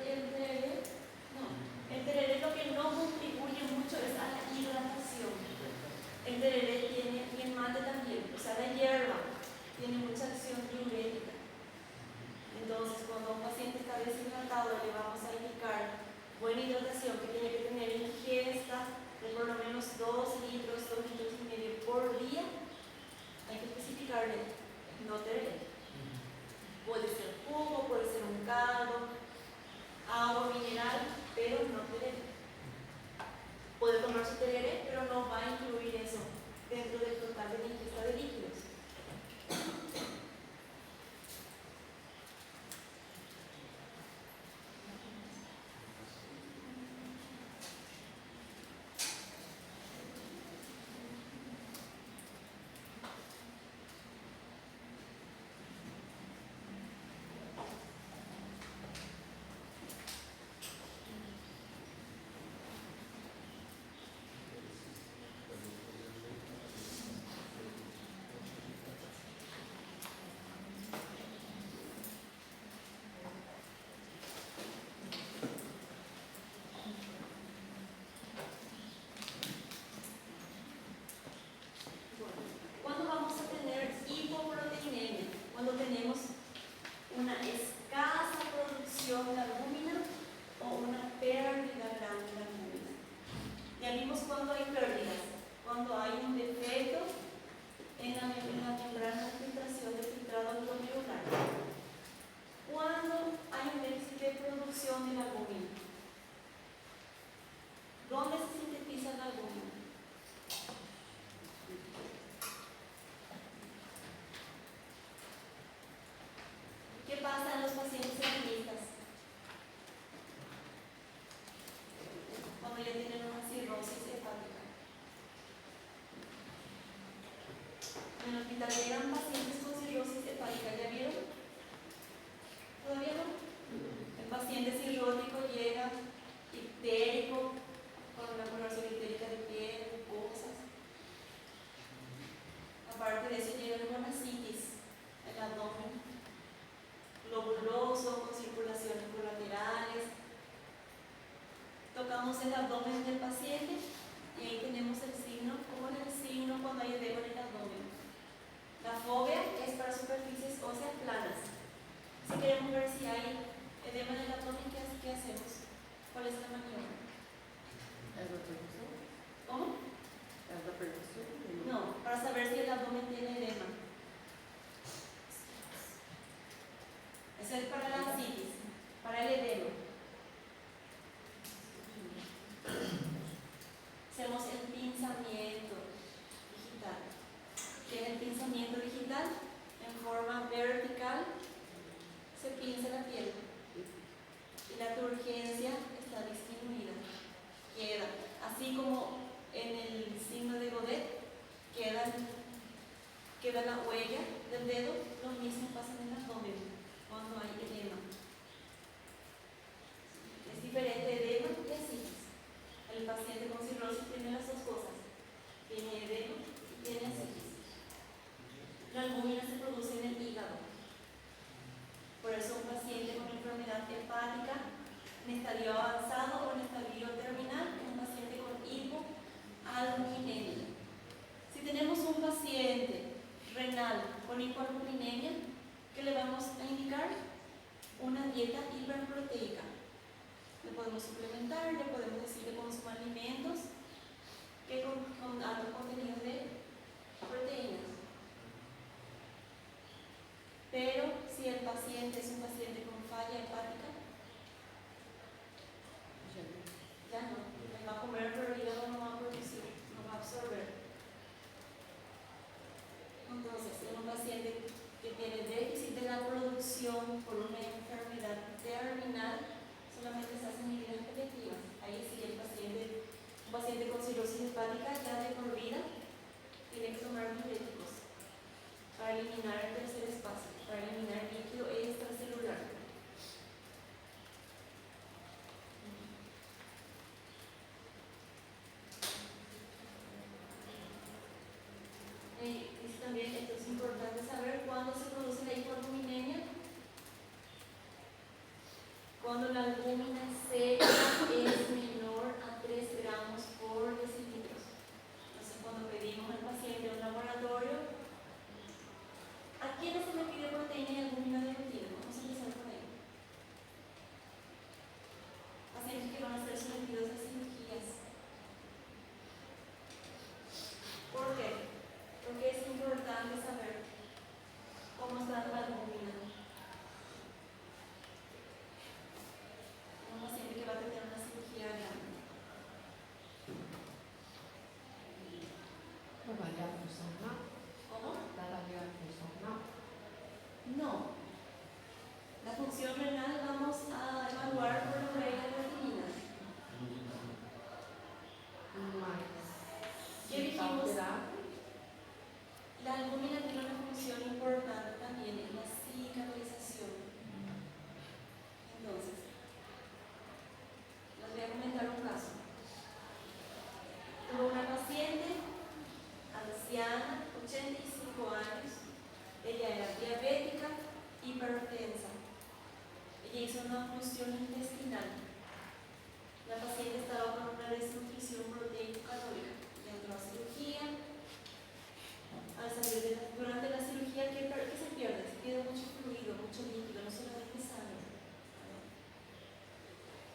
tereré lo que no contribuye mucho es a la hidratación. El tereré tiene, y el mate también, o sea, la hierba tiene mucha acción diurética. Entonces, cuando un paciente está deshidratado, le vamos a indicar buena hidratación, que tiene que tener ingesta de por lo menos 2 litros, 2 litros y medio por día. Hay que especificarle, no tereré. Puede ser jugo, puede ser un caldo, agua mineral, pero no tereré. Puede tomar su tereré, pero no va a incluir eso dentro del total de la ingesta de líquidos. ¿Cuándo vamos a tener hipoproteinemia? Cuando tenemos una escasa producción de albúmina o una pérdida grande de albúmina. Ya vimos cuando hay pérdidas, cuando hay un defecto en la membrana de filtración del filtrado glomerular. Cuando hay un déficit de producción de la albúmina. ¿Dónde se sintetiza la albúmina? ¿Qué pasa en los pacientes albinistas? Cuando ya tienen una cirrosis hepática. En el hospital llegan pacientes con cirrosis hepática, ¿ya vieron? ¿Todavía no? El paciente cirrótico llega ictérico, con una coloración ictérica de piel, mucosas. Aparte de eso, llega con ascitis, el abdomen globuloso, con circulaciones colaterales. Tocamos el abdomen del paciente y ahí tenemos el signo. ¿Cómo es el signo cuando hay edema en el abdomen? La fobia es para superficies óseas planas. Si queremos ver si hay edema en el abdomen, ¿qué hacemos? ¿Cuál es la maniobra? ¿Cómo? No, para saber si el abdomen tiene edema. Eso es para la ascitis, para el edema. Hacemos el pinzamiento digital. ¿Qué es el pinzamiento digital? En forma vertical, se pinza la piel y la turgencia está disminuida. Queda, así como en el signo de Godet, queda la huella del dedo, lo mismo pasa en el abdomen cuando hay edema. Es diferente edema y asitis. El paciente con cirrosis tiene las dos cosas, tiene edema y tiene asitis. La albúmina se produce en el hígado. Por eso un paciente con enfermedad hepática en estadio avanzado o en estadio terminal es un paciente con hipoalbuminemia. Si tenemos un paciente renal con hipoalbuminemia, ¿qué le vamos a indicar? Una dieta hiperproteica. Le podemos suplementar, le podemos decir que consuma alimentos que con alto contenido de proteínas. Pero si el paciente es un paciente con falla hepática, ya no, le va a comer pero el hígado no va a producir, no va a absorber. Entonces, en un paciente que tiene déficit de la producción por una enfermedad terminal, solamente se hacen medidas paliativas. Ahí sí un paciente con cirrosis hepática ya de por vida tiene que tomar diuréticos para eliminar el tercer espacio, para eliminar líquido extracelular. Y también esto es importante saber cuándo se produce la hipoalbuminemia. Cuando la albúmina seca es menor a 3 gramos por decilitros. Entonces, cuando pedimos al paciente un laboratorio, ¿a quién se le pide proteína y albúmina de rutina? Vamos a empezar por ahí. Pacientes que van a ser sometidos a cirugías. ¿Por qué? Porque es importante saber cómo está la albúmina. Un paciente que va a tener una cirugía grande. ¿Cómo? No. La función renal vamos a evaluar por la urea y la creatinina. ¿Qué dijimos? La albúmina tiene una función importante también en la cicatrización. Entonces, les voy a comentar un caso. Tuve una paciente anciana, 85 años. Ella era diabética, hipertensa. Ella hizo una función intestinal. La paciente estaba con una desnutrición proteico-calórica. Entró a cirugía. Al salir durante la cirugía, ¿qué se pierde? Se pierde mucho fluido, mucho líquido, no solamente sangre.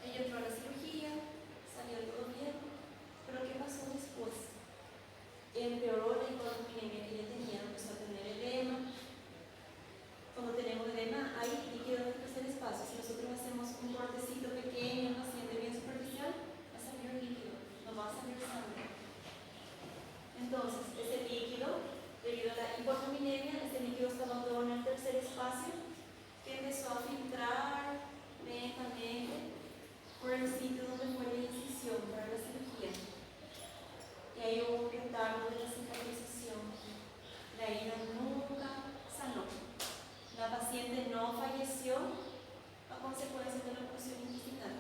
Ella entró a la cirugía, salió todo bien, pero ¿qué pasó después? Empeoró la hipoalbuminemia que ella tenía, empezó a tener edema. Cuando tenemos edema, hay líquido en el tercer espacio. Si nosotros hacemos un cortecito pequeño, un paciente bien superficial, va a salir líquido, no va a salir sangre. Entonces, ese líquido, debido a la hipoalbuminemia, ese líquido estaba todo en el tercer espacio, que empezó a filtrar lentamente por el sitio donde fue la incisión para la cirugía. Y ahí hubo un retardo de la cicatrización. La herida nunca sanó. La paciente no falleció a consecuencia de la oclusión intestinal.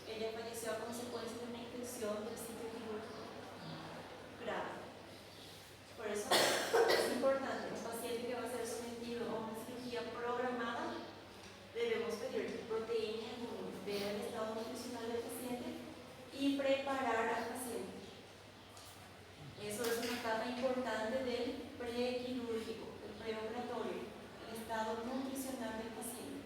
Ella falleció a consecuencia de una infección del sitio quirúrgico grave. Por eso es importante, un paciente que va a ser sometido a una cirugía programada, debemos pedir proteína, ver el estado nutricional del paciente y preparar al paciente. Eso es una etapa importante del prequirúrgico, del preoperatorio, el estado nutricional del paciente.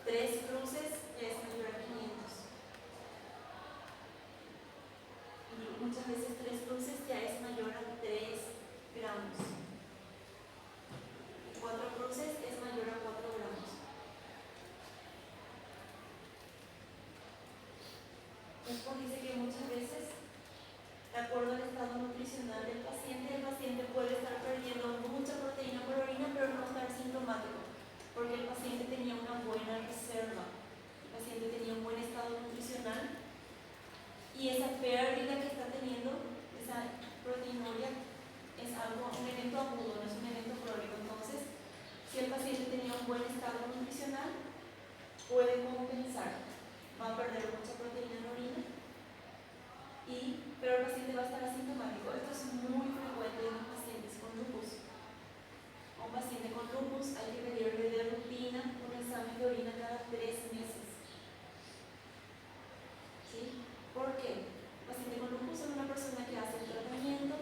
3 cruces ya es mayor a 500. Y muchas veces 3 cruces ya es mayor a 3 gramos. 4 cruces es mayor a 4 gramos. Después dice que muchas veces, de acuerdo al estado nutricional del paciente, el paciente puede estar perdiendo mucha proteína por orina, pero no estar sintomático, porque el paciente tenía una buena reserva, el paciente tenía un buen estado nutricional, y esa pérdida que está teniendo, esa proteinuria, es algo, un evento agudo, no es un evento crónico. Entonces, si el paciente tenía un buen estado nutricional, puede compensar, va a perder mucha proteína en orina, pero el paciente va a estar asintomático. Esto es muy frecuente en los pacientes con lupus. A un paciente con lupus hay que pedirle de rutina un examen de orina cada 3 meses. ¿Sí? ¿Por qué? El paciente con lupus es una persona que hace el tratamiento,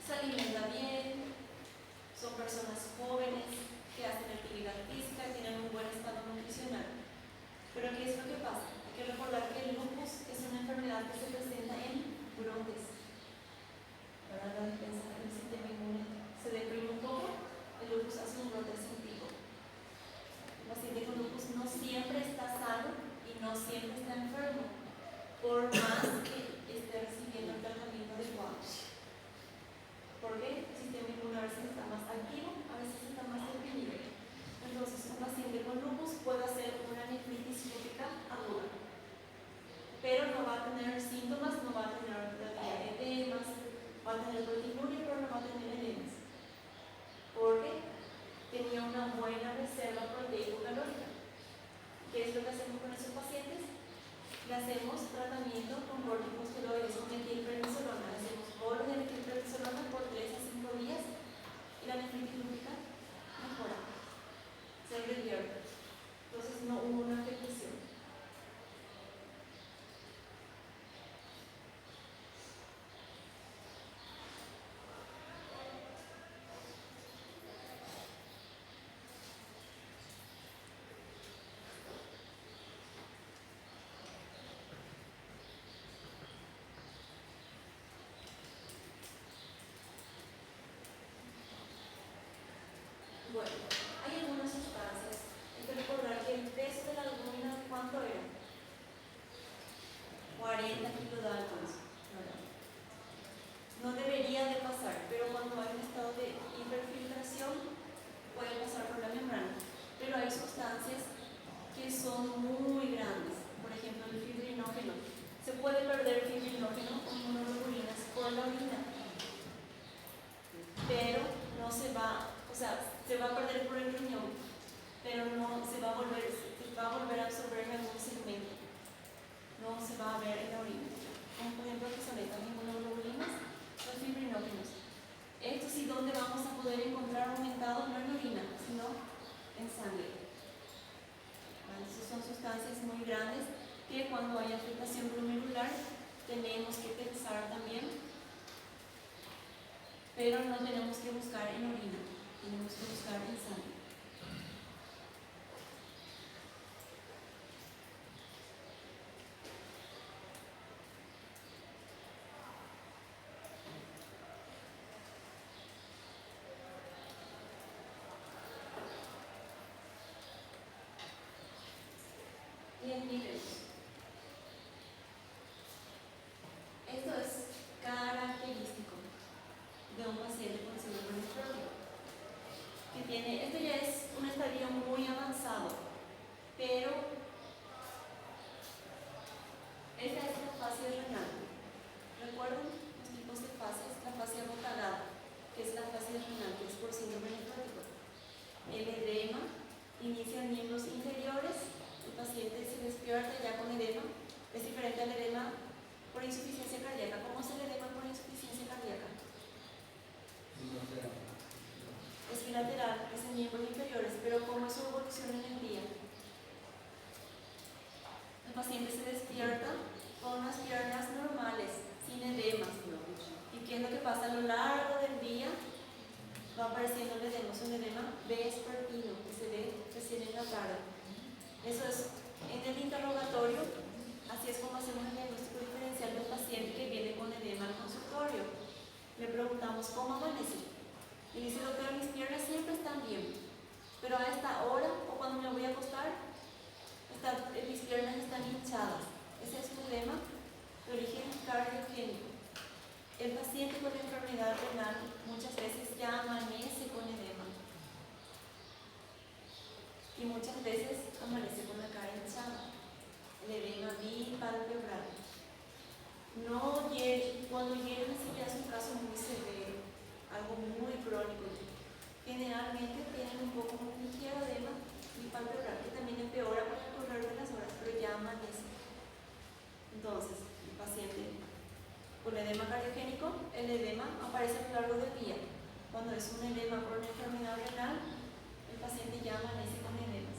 se alimenta bien, son personas jóvenes que hacen actividad física, tienen un buen estado nutricional. Pero ¿qué es lo que pasa? Hay que recordar que el lupus es una enfermedad que se presenta en brotes. Ahora la defensa del sistema inmune se deprime un poco, el lupus hace un brote científico. El paciente con lupus no siempre está sano y no siempre está enfermo, por más que esté recibiendo el tratamiento adecuado. ¿Por qué? El sistema inmune a veces está más activo, a veces está más deprimido. Entonces, un paciente con lupus puede hacer una nefritis lúpica aguda, pero no va a tener síntomas, no va a tener todavía edemas, va a tener proteinuria, pero no va a tener edemas, porque tenía una buena reserva proteico-calórica. ¿Qué es lo que hacemos con esos pacientes? Le hacemos tratamiento con corticosteroides, con metilprednisolona. Le hacemos bolos de metilprednisolona por 3 a 5 días y la nefritis lúpica mejora, se revierte. Entonces no hubo una afectación. Bueno, hay algunas sustancias. Hay que recordar que el peso de la albúmina, ¿cuánto era? 40 kilodaltons. No debería de pasar, pero cuando hay un estado de hiperfiltración puede pasar por la membrana. Pero hay sustancias que son muy grandes, por ejemplo el fibrinógeno. Se puede perder fibrinógeno con monoglobulinas por la orina, pero no se va, o sea, se va a perder por el riñón, pero no se va a volver a absorber en algún segmento, no se va a ver en la orina. Como por ejemplo que son estas inmunoglobulinas, los fibrinógenos. Esto sí, ¿dónde vamos a poder encontrar aumentados? No en orina, sino en sangre. ¿Vale? Esas son sustancias muy grandes que cuando hay afectación glomerular tenemos que pensar también, pero no tenemos que buscar en orina, tenemos que buscar en sangre. Bien, niveles. Esto es característico de un paciente con síndrome nefrótico, que tiene, esto ya es un estadio muy avanzado, pero esta es la fascia renal. ¿Recuerdan los tipos de fascias? La fascia rotagada, que es la fascia renal, que es por síndrome nefrótico. El edema inicia en miembros inferiores, el paciente se despierta ya con edema, es diferente al edema por insuficiencia cardíaca. ¿Cómo es el edema por insuficiencia cardíaca? Es bilateral, es en miembros inferiores, pero ¿cómo es su evolución en el día? El paciente se despierta con unas piernas normales, sin edemas. ¿Y qué es lo que pasa? A lo largo del día va apareciendo el edema, es un edema vespertino, que se ve recién Eso es en el interrogatorio, así es como hacemos el diagnóstico diferencial del paciente que viene con edema al consultorio. Le preguntamos cómo amanece. Y dice, doctor, mis piernas siempre están bien, pero a esta hora o cuando me voy a acostar, mis piernas están hinchadas. Ese es un edema de origen cardiogénico. El paciente con enfermedad renal muchas veces ya amanece con edema. Y muchas veces amanece con la cara hinchada. El edema bipalpebral. Cuando llega así ya es un caso muy severo, algo muy crónico. Generalmente tienen un poco muy ligero edema bipalpebral, que también empeora con el correr de las horas, pero ya amanece. Entonces, el paciente con edema cardiogénico, el edema aparece a lo largo del día. Cuando es un edema por una enfermedad renal, el paciente ya amanece con edemas.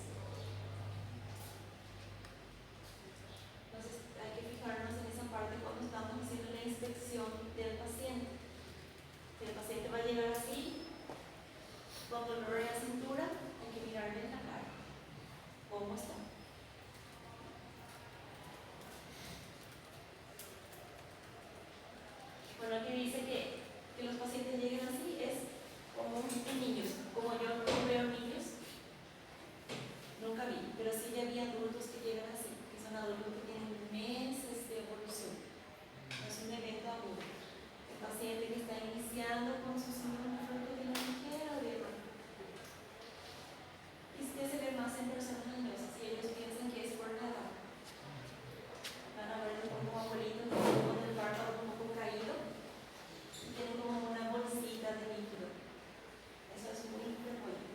Entonces, hay que fijarnos en esa parte cuando estamos haciendo la inspección del paciente. Si el paciente va a llegar así, con dolor en la cintura, hay que mirarle en la cara. ¿Cómo está? Bueno, aquí dice que los pacientes lleguen así es como niños. Como yo no veo niños, nunca vi, pero sí ya vi adultos que llegan así, que son adultos que tienen meses de evolución. No es un evento agudo. El paciente que está iniciando con sus síntomas tiene un ligero edema. Y es que se ve más en personas añosas y ellos piensan que es por la edad. Van a ver como abuelitos con el párpado un poco caído y tienen como una bolsita de líquido. Eso es muy frecuente.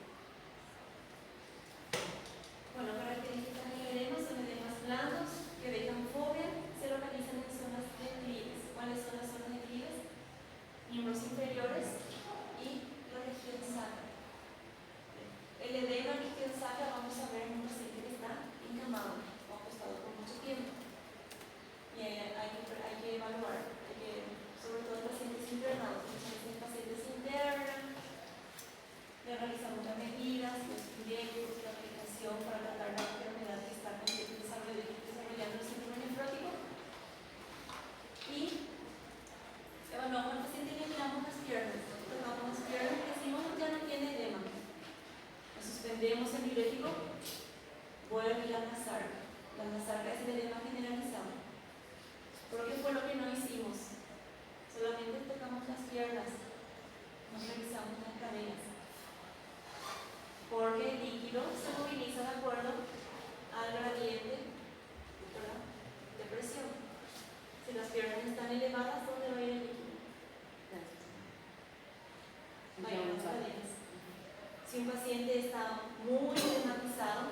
Bueno, características del edema son edemas blandos que dejan fobia, se localizan en zonas declives. ¿Cuáles son las zonas declives? Miembros inferiores y la región sacra. El edema en región sacra vamos a ver en un paciente que está encamado o acostado por mucho tiempo. Y hay que evaluar, sobre todo en pacientes internados, muchas veces pacientes internan, le realizamos las medidas, los directos, la medicación para tratar la enfermedad que está desarrollando el síndrome nefrótico. Y evaluamos al paciente y le miramos las piernas. Tocamos las piernas y decimos ya no tiene edema. Lo suspendemos el diurético, vuelve la nasarca. La nasarca es el edema generalizado. ¿Por qué fue lo que no hicimos? Solamente tocamos las piernas, no revisamos las caderas. Porque el líquido se moviliza de acuerdo al gradiente de presión. Si las piernas están elevadas, ¿dónde va a ir el líquido? Va a ir a las caderas. Si un paciente está muy edematizado,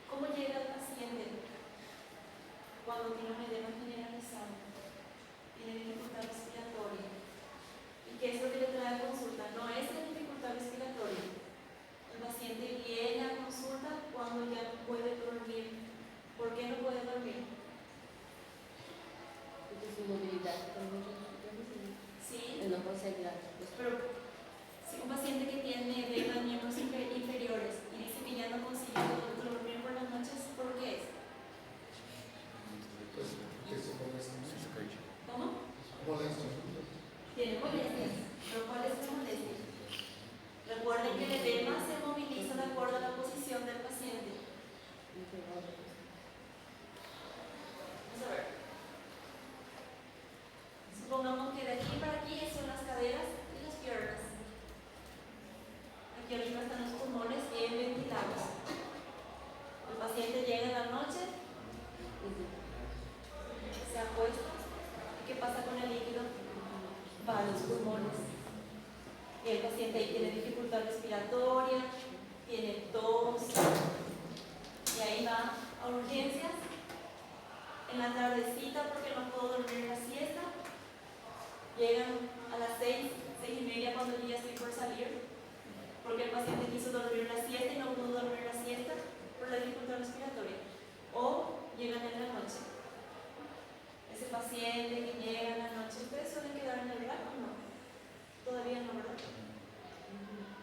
¿cómo llega el paciente cuando tiene un edema generalizado? Tiene dificultad respiratoria. ¿Y qué es lo que le trae a consulta? No es la dificultad respiratoria. El paciente viene a consulta cuando ya no puede dormir. ¿Por qué no puede dormir? Porque su movilidad Sí, no puede ser grave. pero si un paciente que tiene edema en miembros inferiores y dice que ya no consigue dormir por las noches, ¿por qué es? ¿Cómo? Tiene molestias. ¿Pero cuál es la molestia? Recuerden que el edema se moviliza de acuerdo a la posición del paciente. Vamos a ver. Supongamos que de aquí para aquí son las caderas y las piernas. Aquí arriba están los pulmones bien ventilados. El paciente llega en la noche, se acuesta. ¿Y qué pasa con el líquido? Va a los pulmones. Y el paciente ahí tiene dificultad respiratoria, tiene tos, y ahí va a urgencias en la tardecita porque no puedo dormir en la siesta. Llegan a las 6:30 cuando yo ya estoy por salir, porque el paciente quiso dormir la siesta y no pudo dormir la siesta por la dificultad respiratoria. O llegan en la noche. Ese paciente que llega en la noche, ¿ustedes suelen quedar en el RAC o no? Todavía no, ¿verdad?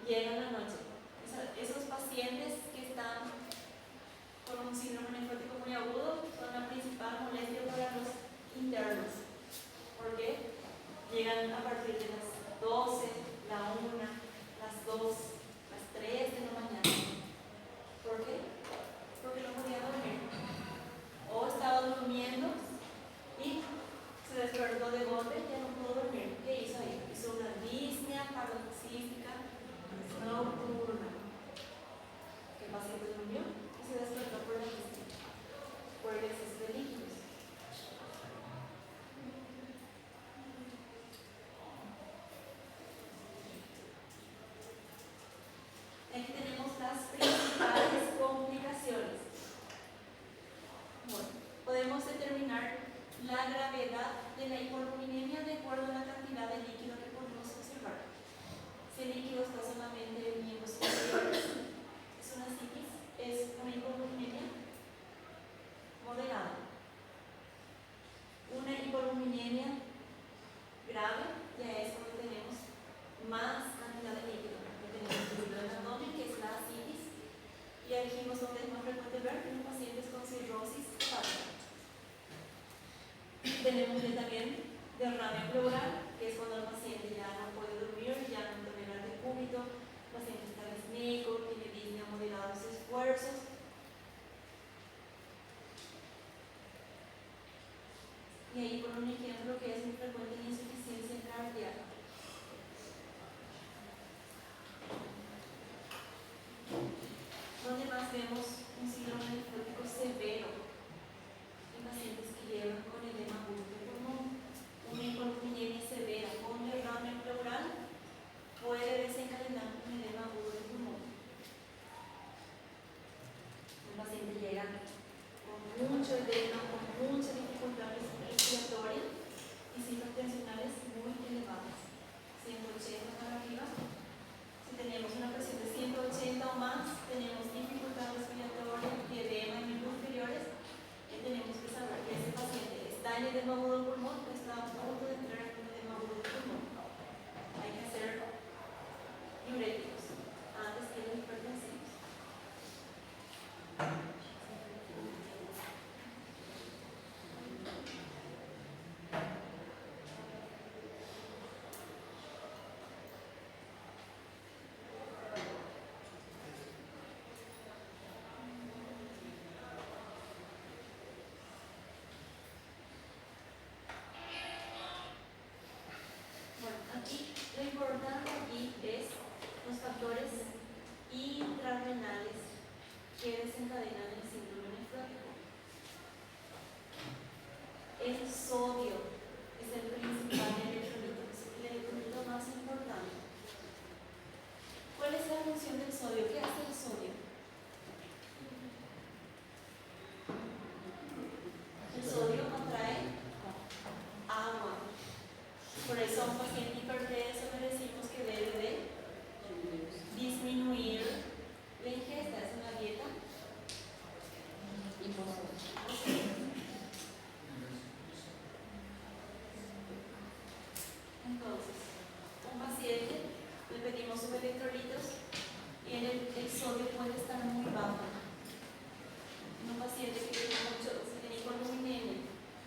Llega en la noche. Esos pacientes que están paciente durmió y se despertó por el exceso de líquidos. Aquí tenemos las principales complicaciones. Bueno, podemos determinar la gravedad de la hipoalbuminemia de acuerdo a la cantidad de líquido que podemos observar. Si el líquido está solamente en miembros inferiores, es una citis, es una hipoalbuminemia moderada. Una hipoalbuminemia grave ya es cuando tenemos más cantidad de líquido. Tenemos el líquido del abdomen, que es la citis, y aquí es donde es más frecuente ver en los pacientes con cirrosis hepática. Tenemos ya también derrame pleural, que es cuando el paciente ya no puede dormir, ya no tolera el decúbito, el paciente está disnéico, tiene disnea moderados esfuerzos. Y ahí por un ejemplo que es muy frecuente en insuficiencia cardíaca. Donde más vemos un síndrome nefrótico severo en pacientes que llevan con edema agudo de pulmón. Una hipoalbuminemia severa con derrame pleural puede desencadenar un edema agudo de pulmón. El paciente llega con mucho edema, con mucha dificultad respiratoria y cifras tensionales muy elevadas, 180 para arriba. Si tenemos una presión de 180 o más, tenemos dificultad respiratoria y edema en miembros inferiores, y tenemos que saber que ese paciente está en edema agudo del pulmón o está a punto de entrar en edema agudo del pulmón. Hay que hacer diuréticos antes que los hipertensivos. Aquí lo importante aquí es los factores intrarrenales que desencadenan el síndrome nefrótico. El sodio es el principal electrolito, es el electrolito más importante. ¿Cuál es la función del sodio? ¿Qué hace el sodio? El sodio atrae agua. Por eso a un paciente hipertenso le decimos que debe de disminuir la ingesta. ¿Es una dieta? Entonces, un paciente le pedimos sus electrolitos y el sodio puede estar muy bajo. Un paciente que tiene mucho, si tiene hipoalbuminemia,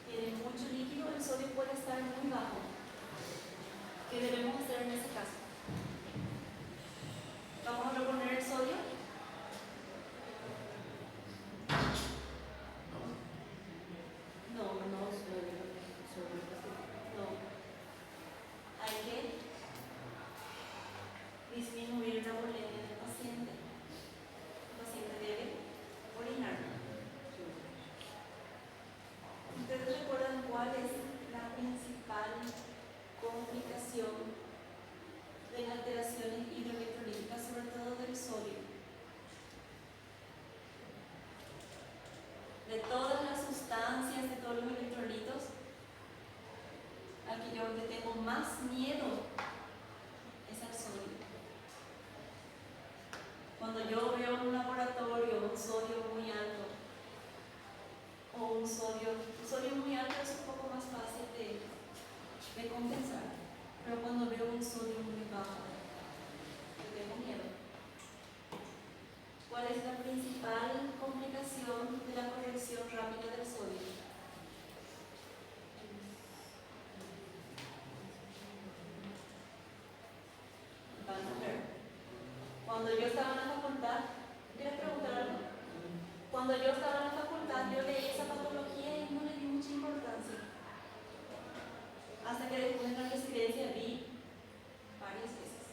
tiene mucho líquido, el sodio puede estar muy bajo. ¿Qué debemos hacer en ese caso? Vamos a reponer el sodio. No. Hay que disminuir la volemia del paciente. El paciente debe orinar. ¿Ustedes recuerdan cuál es la principal complicación de las alteraciones hidroelectrolíticas, sobre todo del sodio? De todas las sustancias, de todos los electrolitos, aquí yo le tengo más miedo es al sodio. Cuando yo veo en un laboratorio un sodio muy alto, o un sodio muy alto es un poco más fácil de compensar, pero cuando veo un sodio muy bajo, yo tengo miedo. ¿Cuál es la principal complicación de la corrección rápida del sodio? Van a ver. Cuando yo estaba en la facultad, ¿quieres preguntar algo? Cuando yo estaba en la facultad, yo leí esa patología y no le di mucha importancia. Hasta que después en la residencia vi varias veces.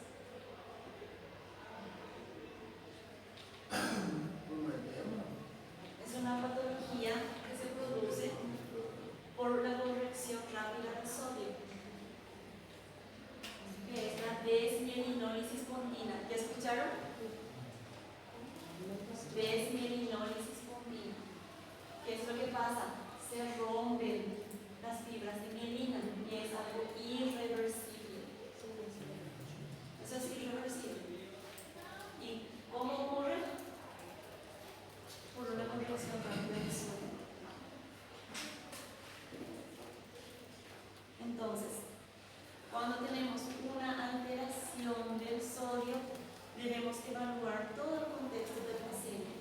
pasa? Se rompen las fibras de mielina y es algo irreversible. Eso es irreversible. ¿Y cómo ocurre? Por una conversión rápida del sodio. Entonces, cuando tenemos una alteración del sodio, debemos evaluar todo el contexto del paciente.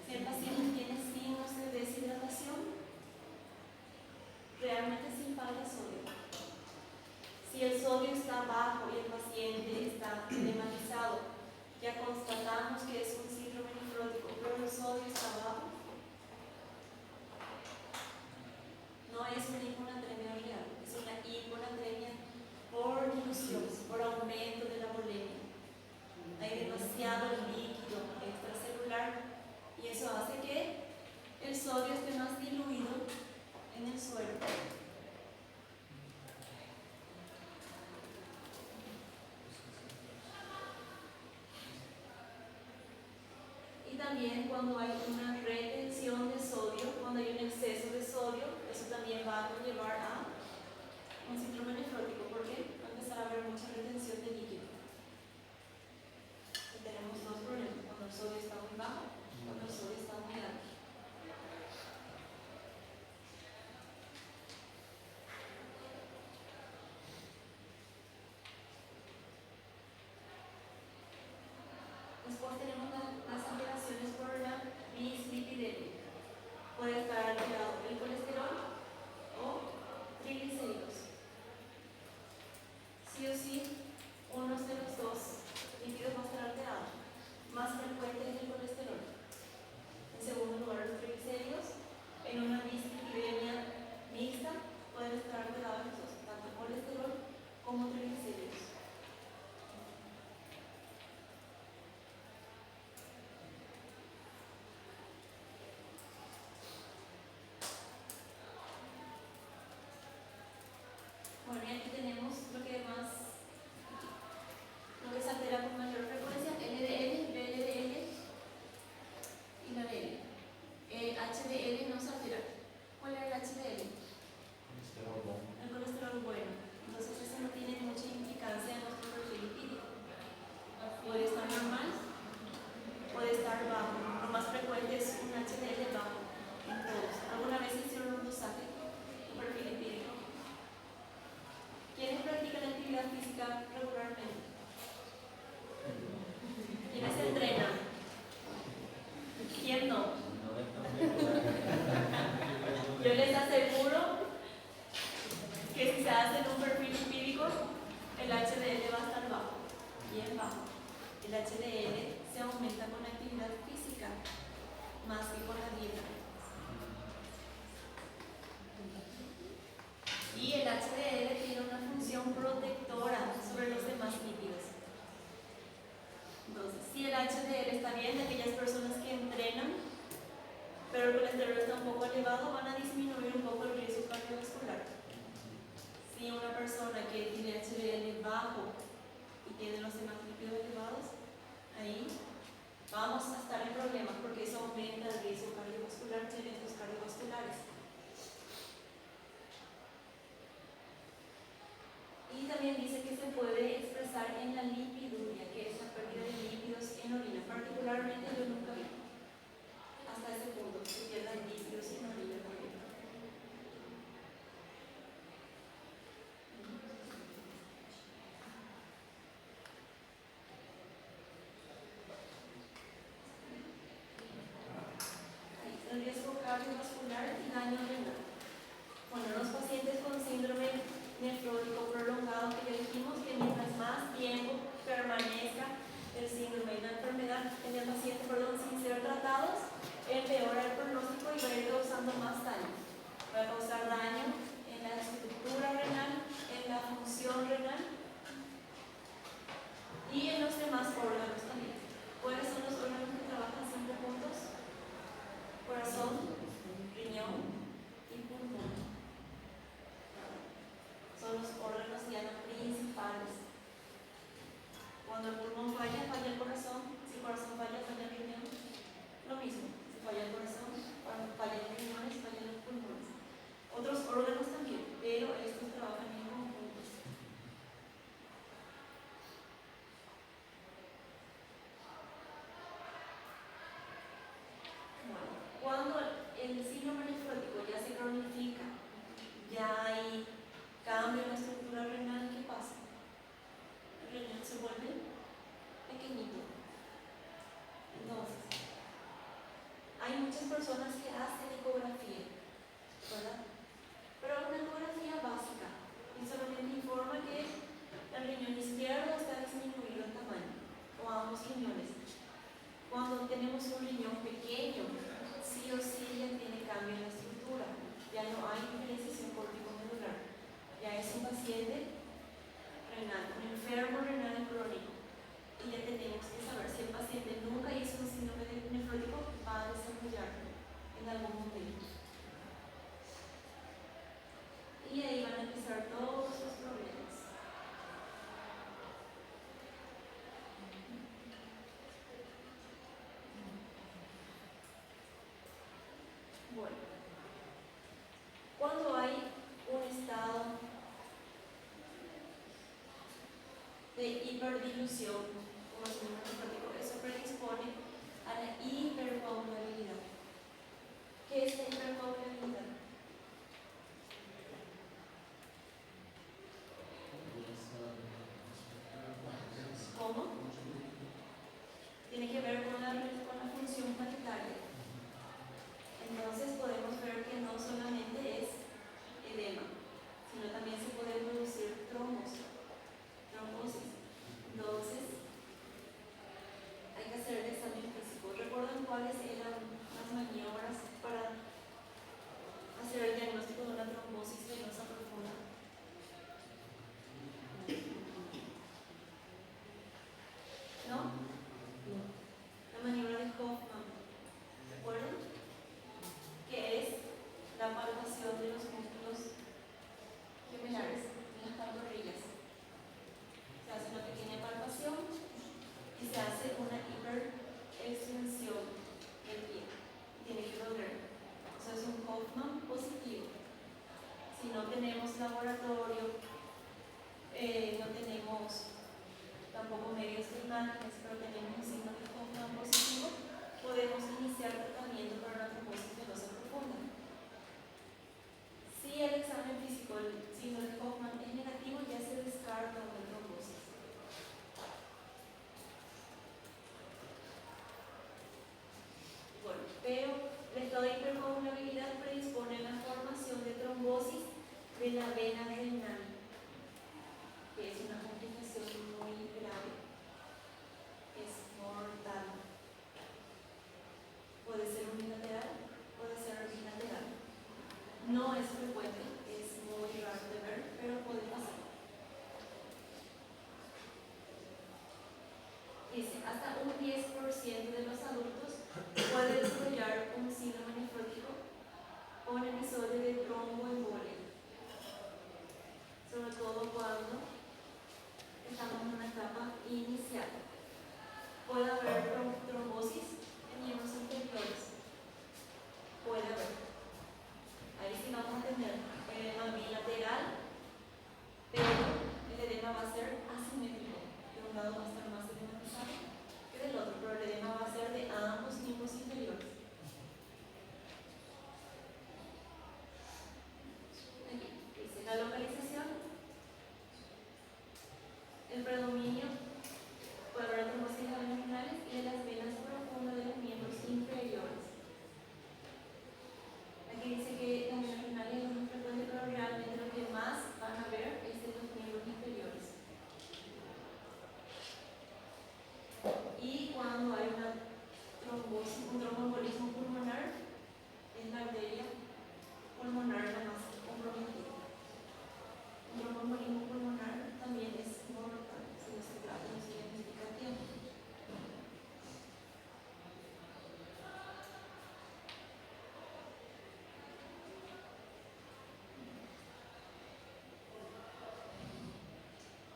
Si el paciente tiene signos de deshidratación, realmente sí falta sodio. Si el sodio está bajo y el paciente está edematizado, ya constatamos que es un síndrome nefrótico, pero el sodio está bajo, no es una hiponatremia real, es una hiponatremia por dilución, por aumento de la bulimia. Hay demasiado líquido extracelular y eso hace que el sodio esté más diluido en el suero. Y también cuando hay una retención de sodio, cuando hay un exceso de sodio, eso también va a conllevar a un síndrome nefrótico. ¿Por qué? Va a empezar a haber mucha retención de líquido. Y tenemos dos problemas, cuando el sodio está muy bajo, cuando el sodio está muy alto. Después tenemos las alteraciones por la dislipidemia. Puede estar alterado el colesterol o triglicéridos. Sí o sí, uno de los dos líquidos va a estar alterado. Más frecuente es el colesterol. En segundo lugar, los triglicéridos. En una dislipidemia mixta pueden estar alterados los dos, tanto colesterol como triglicéridos. Bueno, y aquí tenemos lo que se altera con mayor frecuencia: LDL, VLDL y la DL. HDL no se altera. ¿Cuál es el HDL? El colesterol bueno. Entonces eso no tiene mucha implicancia en nuestro perfil lipídico. Puede estar normal, puede estar bajo. Lo más frecuente es un HDL bajo en todos. ¿Alguna vez hicieron un dosaje de perfil lipídico? ¿Quiénes practican actividad física regularmente? ¿Quiénes se entrenan? ¿Quién no? Yo les aseguro que si se hace un perfil lipídico, el HDL va a estar bajo, bien bajo. El HDL se aumenta con la actividad física más que con la dieta. Y el HDL tiene una función protectora sobre los demás lípidos. Entonces, si el HDL está bien, aquellas personas que entrenan, pero el colesterol está un poco elevado, van a disminuir un poco el riesgo cardiovascular. Si una persona que tiene HDL bajo y tiene los demás lípidos elevados, ahí vamos a estar en problemas porque eso aumenta el riesgo cardiovascular de eventos cardiovasculares. Y también dice que se puede expresar en la lipiduria, que es la pérdida de lípidos en orina. Particularmente yo nunca vi hasta ese punto que pierdan lípidos en orina también. El riesgo cardiovascular y daño renal. Bueno, los pacientes con síndrome nefrótico prolongado, que ya dijimos que mientras más tiempo permanezca el síndrome y la enfermedad en el paciente, personas que hacen ecografía, ¿verdad? Pero una ecografía básica y solamente informa que el riñón izquierdo está disminuido en tamaño, o ambos riñones. Cuando tenemos un riñón pequeño, sí o sí ya tiene cambio en la estructura, ya no hay diferenciación córtico-medular, ya es un paciente renal, un enfermo renal crónico, y ya tenemos que saber si el paciente nunca hizo un síndrome nefrótico, va a desarrollarlo en algún momento. Y ahí van a empezar todos los problemas. Bueno, cuando hay un estado de hiperdilución, como el síndrome nefrótico, eso predispone a la hipercoagulabilidad. ¿Qué es la hipercoagulabilidad? ¿Cómo? Tiene que ver con la función planetaria. Entonces podemos ver que no solamente es edema, sino también se puede producir trombosis. Entonces hay que hacer el examen físico. ¿Recuerdan cuáles eran las maniobras para hacer el diagnóstico de una trombosis venosa profunda? ¿No? La maniobra de Hoffman, ¿recuerdan? Que es la palpación de los músculos gemelares en las pantorrillas. Se hace una pequeña palpación y se hace una hiperextensión del pie. Tiene que doler. Eso es un Hoffman positivo. Si no tenemos laboratorio, no tenemos tampoco medios de imágenes, pero tenemos un signo de Hoffman positivo, podemos iniciar tratamiento para una trombosis venosa profunda. Si el examen físico, el signo de Hoffman es negativo, ya se descarta una trombosis. Bueno, pero el estado de hipercoagulabilidad predispone a la formación de trombosis de la vena renal, que es una complicación muy grave, es mortal. Puede ser unilateral, puede ser bilateral. No es frecuente, es muy raro de ver, pero puede pasar. Dice, hasta un 10% de los adultos puede desarrollar un síndrome nefrótico con episodio de tromboembolia, sobre todo cuando estamos en una etapa inicial. Puede haber trombosis en miembros inferiores. Puede haber. Ahí sí vamos a tener edema bilateral, pero el edema va a ser asimétrico. De un lado va a estar más edematizado que del otro, pero el edema va a ser de ambos miembros inferiores. Aquí dice la localización, el predominio puede haber trombosis de las venas renales y de las venas profundas de los miembros inferiores. Aquí dice que las venas renales es lo más frecuente, pero realmente lo que más van a ver es de los miembros inferiores. Y cuando hay una trombosis, un tromboembolismo pulmonar, es la arteria pulmonar la más comprometida. Un tromboembolismo pulmonar también es mortal si no se trata, no se identifica a tiempo.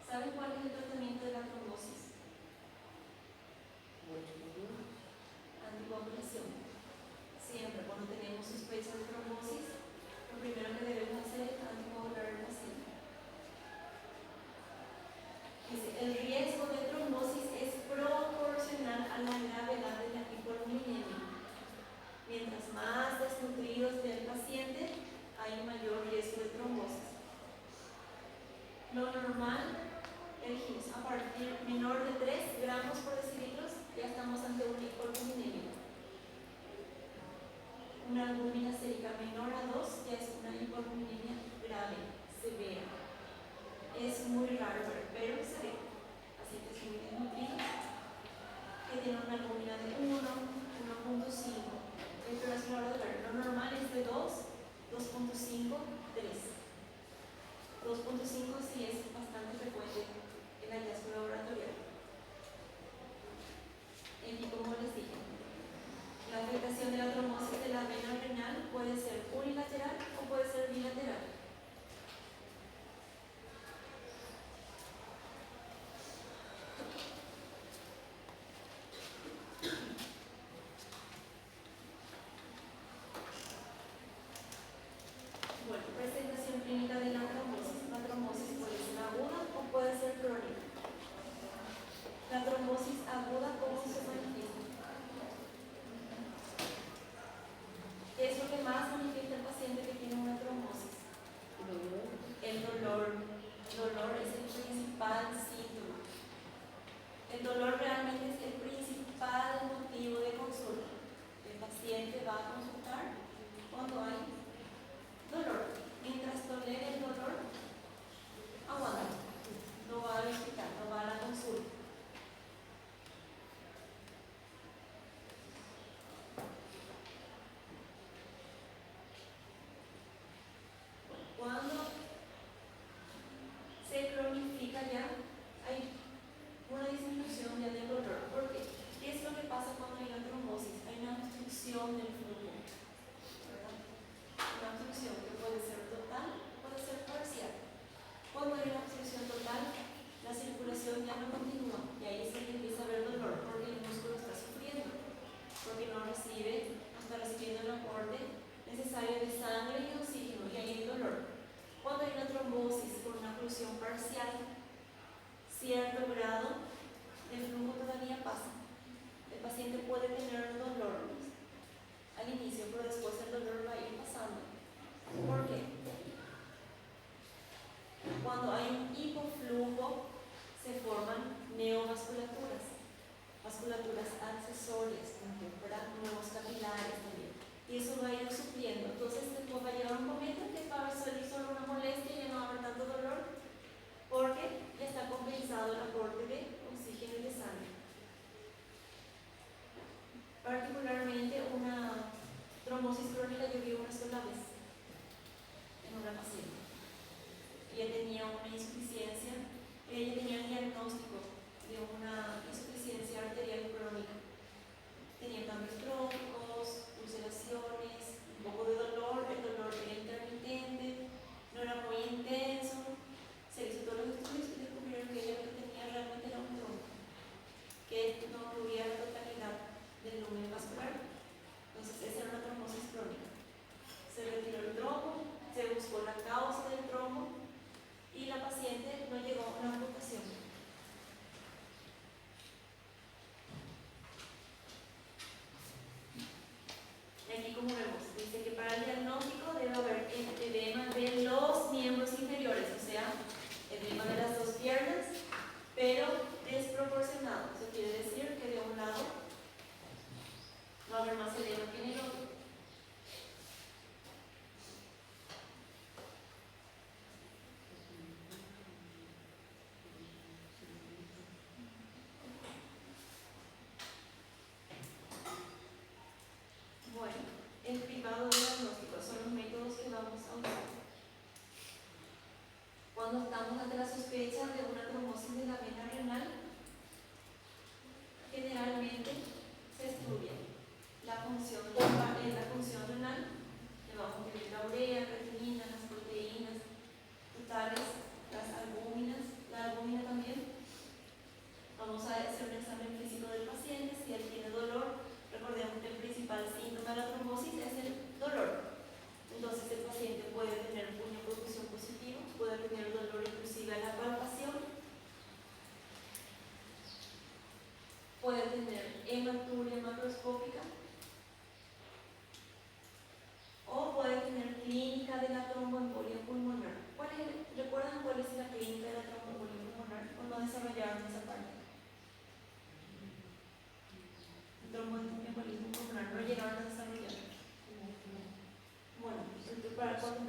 ¿Saben cuál es el tratamiento de la trombosis? Anticoagulación. Siempre cuando tenemos sospecha de trombosis, lo primero que debemos hacer es anticoagular al paciente. Dice, el riesgo de trombosis es proporcional a la gravedad de la hipominemia. Mientras más desnutrido esté el paciente, hay mayor riesgo de trombosis. Lo normal, elegimos a partir menor de 3 gramos por decilitros, ya estamos ante una hipominemia. una albúmina sérica menor a 2 ya es una hipoalbuminemia grave, severa. Es muy raro, pero se ve. Pacientes muy desnutridos que tienen una albúmina de 1, 1.5. Esto es lo de ver. Lo normal es de 2, 2.5, 3. 2.5 sí es bastante frecuente el hallazgo laboratorial. Y como les dije, la afectación de la trombosis de la vena renal puede ser unilateral o puede ser bilateral. Bueno, presentación clínica de la trombosis. La trombosis puede ser aguda o puede ser crónica. La trombosis aguda, ¿cómo se manifiesta? ¿Qué es lo que más manifiesta el paciente que tiene una trombosis? El dolor. El dolor es el principal síntoma. El dolor realmente es el principal motivo de consulta. El paciente va a consultar cuando hay dolor. Mientras tolere el dolor, aguanta. No va al hospital, no va a la consulta. Cuando se cronifica ya, hay una disminución ya del dolor. ¿Por qué? ¿Qué es lo que pasa cuando hay una trombosis? Hay una obstrucción del flujo, ¿verdad? Una obstrucción que puede ser total, puede ser parcial. Cuando hay una obstrucción total, la circulación ya no continúa y ahí se empieza a ver dolor porque el músculo está sufriendo, porque no está recibiendo el aporte necesario de sangre y oxígeno y ahí hay dolor. Cuando hay una trombosis con una oclusión parcial, cierto grado de flujo todavía pasa. El paciente puede tener dolor al inicio, pero después el dolor va a ir pasando. ¿Por qué? Cuando hay un hipoflujo, se forman neovasculaturas, vasculaturas accesorias, ¿verdad? Nuevos capilares también. Y eso va a ir supliendo. Entonces, después va a llegar un momento que va a salir solo una molestia y ya no va a haber tanto dolor, porque ya está compensado el aporte de oxígeno y de sangre. Particularmente, una trombosis crónica yo vi una sola vez en una paciente. Ella tenía una insuficiencia, ella tenía el diagnóstico de una insuficiencia arterial crónica. Tenía cambios tróficos, ulceraciones, un poco de dolor, el dolor era intermitente, no era muy intenso. Se hizo todos los estudios y descubrieron que ella lo que tenía realmente era un trombo, que no cubría la totalidad del lumen vascular. Entonces, esa era una trombosis crónica. Se retiró el trombo, se buscó la causa del trombo y la paciente no llegó a una amputación. Y aquí, como vemos, dice que para el diagnóstico debe haber edema de los miembros inferiores, o sea, edema de las dos piernas, pero desproporcionado. Eso quiere decir que de un lado va a haber más edema que en el otro. Bueno, el cribado diagnóstico son los métodos que vamos a usar. Cuando estamos ante la sospecha de una trombosis de la vena renal, generalmente se estudia la función renal, le vamos a medir la urea, creatinina, las proteínas totales, las albúminas, la albúmina también. Vamos a hacer un examen físico del paciente, si él tiene dolor. Recordemos que el principal síntoma de la trombosis es el dolor. Entonces el paciente puede tener puño percusión positivo, puede tener dolor inclusive a la palpación, puede tener hematuria macroscópica o puede tener clínica de la tromboembolia pulmonar. ¿Recuerdan cuál es la clínica de la tromboembolia pulmonar o no desarrollaron esa parte? El tromboembolismo pulmonar no llegaron a desarrollar. para cuando